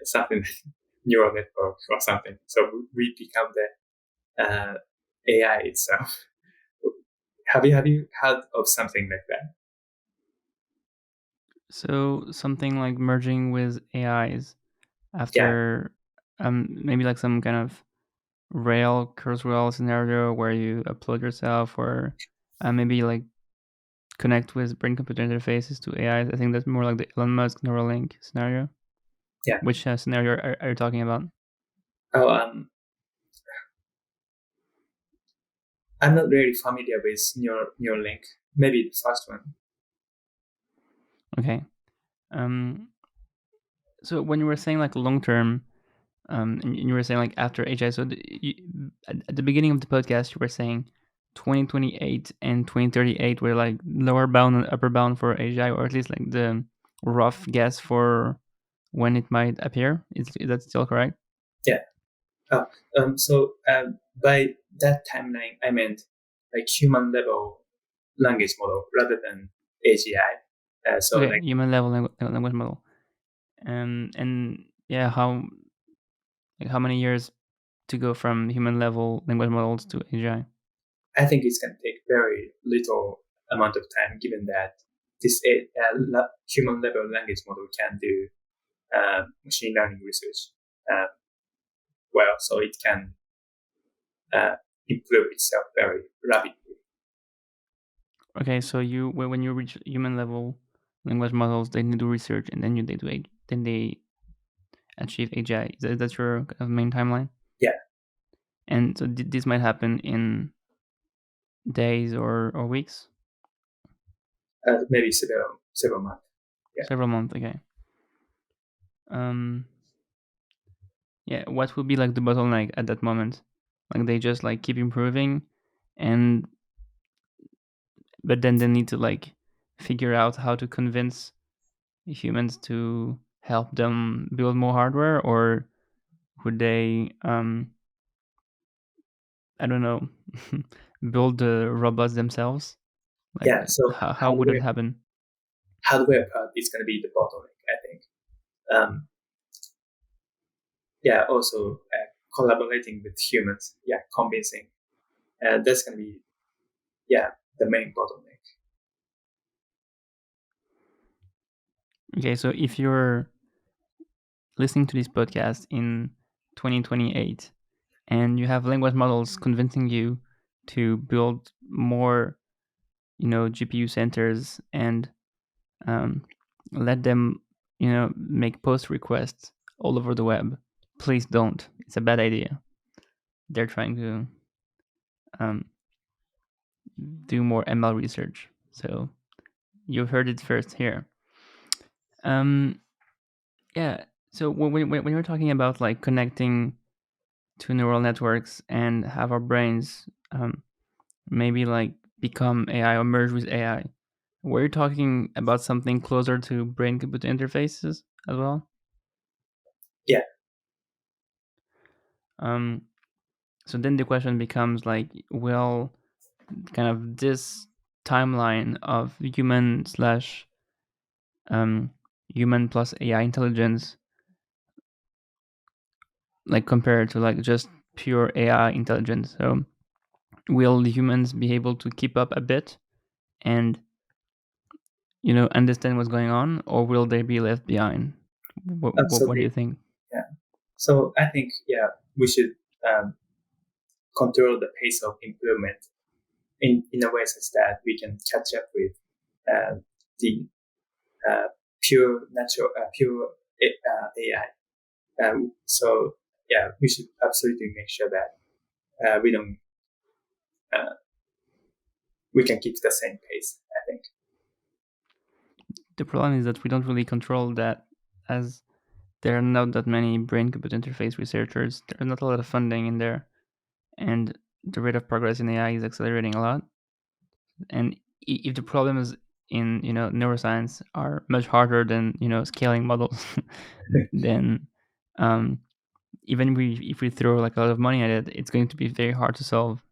something like neural network or something. So we become the AI itself. Have you heard of something like that? So something like merging with AIs Yeah, after maybe like some kind of rail kurzweil scenario where you upload yourself, or maybe like connect with brain computer interfaces to AIs. I think that's more like the Elon Musk Neuralink scenario. yeah. Which scenario are you talking about? Oh, I'm not really familiar with Neuralink. Maybe the first one. Okay. Um, so when you were saying like long term, and you were saying like after HI, so at the beginning of the podcast, you were saying 2028 and 2038 were like lower bound and upper bound for HI, or at least like the rough guess for when it might appear. Is that still correct? Yeah. Oh, by that timeline, I meant like human level language model rather than AGI. So Okay, like human level language model. And yeah, how many years to go from human level language models to AGI? I think it's going to take very little amount of time, given that this human level language model can do machine learning research uh, well, so it can uh, improve itself very rapidly. Okay, so when you reach human level language models, they do research, and then then they achieve AGI. That's your kind of main timeline, Yeah, and so this might happen in days or weeks, maybe several months. Yeah, several months. Okay. Um. Yeah. What would be like the bottleneck at that moment? Like they just like keep improving, and but then they need to like figure out how to convince humans to help them build more hardware, or would they I don't know, build the robots themselves? Like yeah. So how would it happen? hardware part is going to be the bottleneck, I think. Um, yeah, also collaborating with humans, yeah, convincing, and that's going to be yeah the main bottleneck. Okay, so if you're listening to this podcast in 2028 and you have language models convincing you to build more, GPU centers and um, let them, make post requests all over the web, please don't. It's a bad idea. They're trying to um, do more ML research. So you've heard it first here. Um, yeah. So when you're talking about like connecting to neural networks and have our brains maybe like become AI or merge with AI, were you talking about something closer to brain computer interfaces as well? Yeah, Um, so then the question becomes like, well, kind of this timeline of human slash um, human plus AI intelligence, like compared to like just pure AI intelligence. So will humans be able to keep up a bit and understand what's going on, or will they be left behind? What do you Absolutely. think? Yeah. So I think, yeah, we should um, control the pace of improvement in a way such that we can catch up with the uh, pure AI. So yeah, we should absolutely make sure that we don't uh, we can keep the same pace. I think. The problem is that we don't really control that, as there are not that many brain computer interface researchers. There's not a lot of funding in there, and the rate of progress in AI is accelerating a lot. And if the problems in neuroscience are much harder than scaling models, then um, even if we throw like a lot of money at it, it's going to be very hard to solve.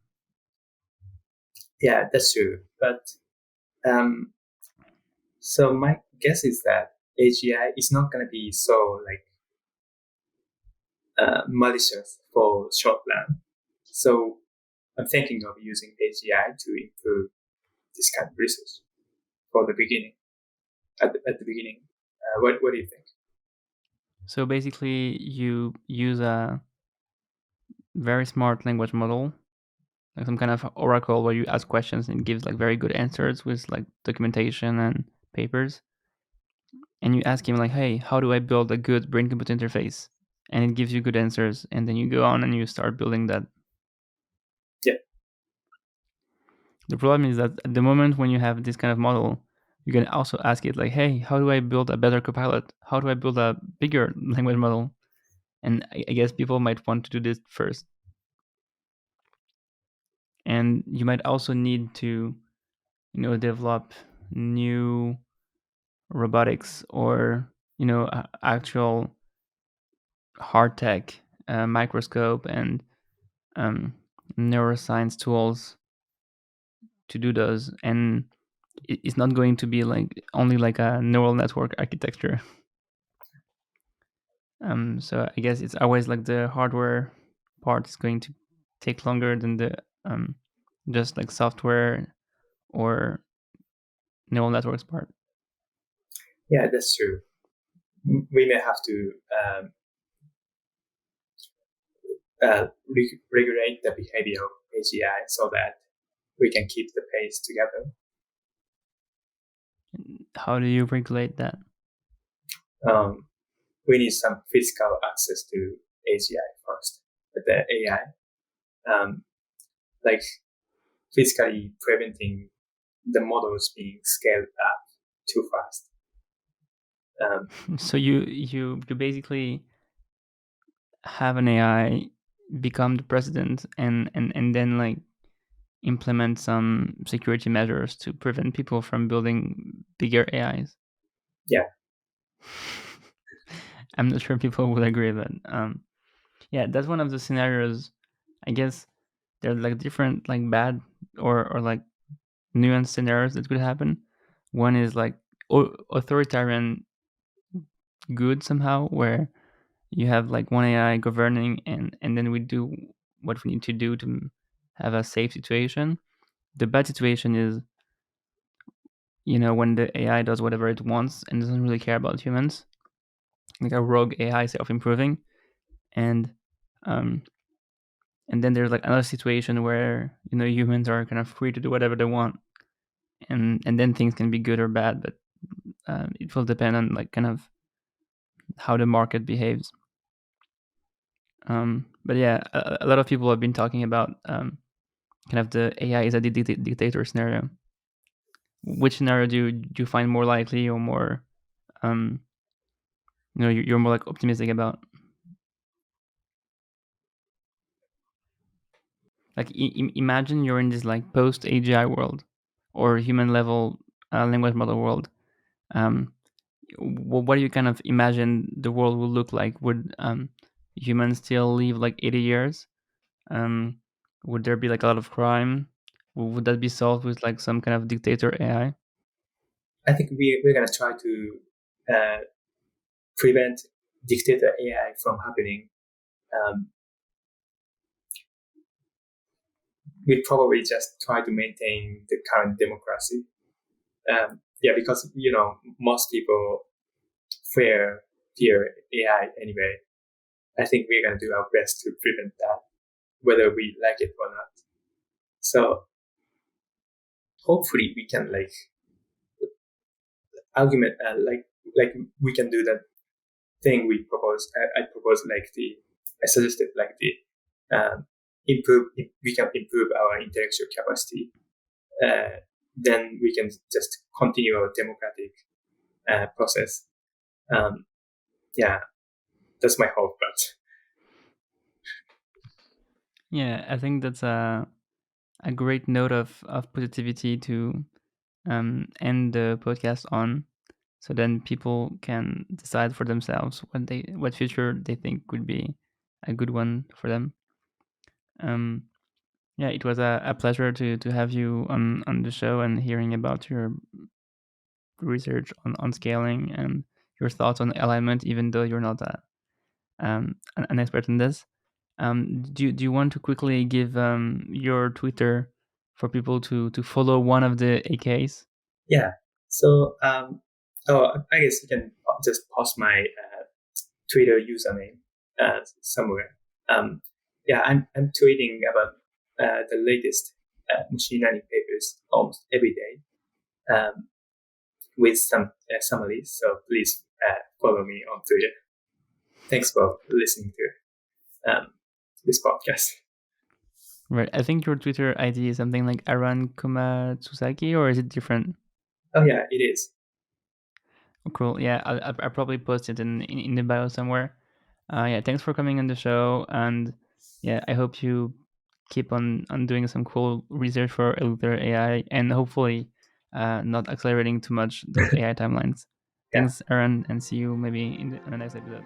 Yeah, that's true. But um, so my guess is that AGI is not going to be so like malicious for short run. So I'm thinking of using AGI to improve this kind of research for the beginning. At the beginning, what do you think? So basically, you use a very smart language model, like some kind of oracle where you ask questions and it gives like very good answers with like documentation and papers. And you ask him like, "Hey, how do I build a good brain computer interface?" And it gives you good answers, and then you go on and you start building that. Yeah, The problem is that at the moment when you have this kind of model, you can also ask it like, "Hey, how do I build a better copilot? How do I build a bigger language model?" And I guess people might want to do this first. And you might also need to develop new robotics, or actual hard tech, microscope and um, neuroscience tools to do those. And it's not going to be like only like a neural network architecture. So I guess it's always like the hardware part is going to take longer than the um, just like software or neural networks part. yeah, that's true. We may have to regulate the behavior of AGI so that we can keep the pace together. How do you regulate that? Um, we need some physical access to AGI first, the AI, like physically preventing the models being scaled up too fast. Um, So you basically have an AI become the president, and then like implement some security measures to prevent people from building bigger AIs. yeah, I'm not sure people would agree, but yeah, that's one of the scenarios. I guess there are like different like bad or like nuanced scenarios that could happen. One is like authoritarian good somehow, where you have like one AI governing, and then we do what we need to do to have a safe situation. The bad situation is when the AI does whatever it wants and doesn't really care about humans, like a rogue AI self-improving. And um and then there's like another situation where humans are kind of free to do whatever they want, and then things can be good or bad, but it will depend on like kind of how the market behaves. But yeah, a lot of people have been talking about kind of the AI is a dictator scenario. Which scenario do you find more likely, or more um you're more like optimistic about? Like imagine you're in this like post AGI world, or human level language model world. Um, what do you kind of imagine the world will look like? Would humans still live like 80 years? Um, would there be like a lot of crime? Would that be solved with like some kind of dictator AI? I think we're gonna try to uh, prevent dictator AI from happening. Um, we probably just try to maintain the current democracy. Yeah, because most people fear AI anyway. I think we're gonna do our best to prevent that, whether we like it or not. So hopefully we can argument we can do that thing we propose. I propose I suggested improve we can improve our intellectual capacity. Then we can just continue our democratic process. Um, yeah, that's my hope. But Yeah, I think that's a great note of positivity to end the podcast on, so then people can decide for themselves what future they think would be a good one for them. Um, yeah, it was a pleasure to have you on the show and hearing about your research on scaling and your thoughts on alignment, even though you're not an expert in this. Do you want to quickly give your Twitter for people to follow one of the AKs? yeah, so I guess you can just post my Twitter username somewhere. Um, yeah, I'm tweeting about the latest machine learning papers almost every day with some summaries. So please follow me on Twitter. Thanks for listening to this podcast. Right. I think your Twitter ID is something like Aran Komatsuzaki, or is it different? Oh yeah, it is. Oh, cool. Yeah, I'll probably post it in the bio somewhere. Yeah, thanks for coming on the show, and yeah, I hope you keep on doing some cool research for EleutherAI, and hopefully not accelerating too much those AI timelines. Yeah. Thanks, Aaron, and see you maybe on the next episode.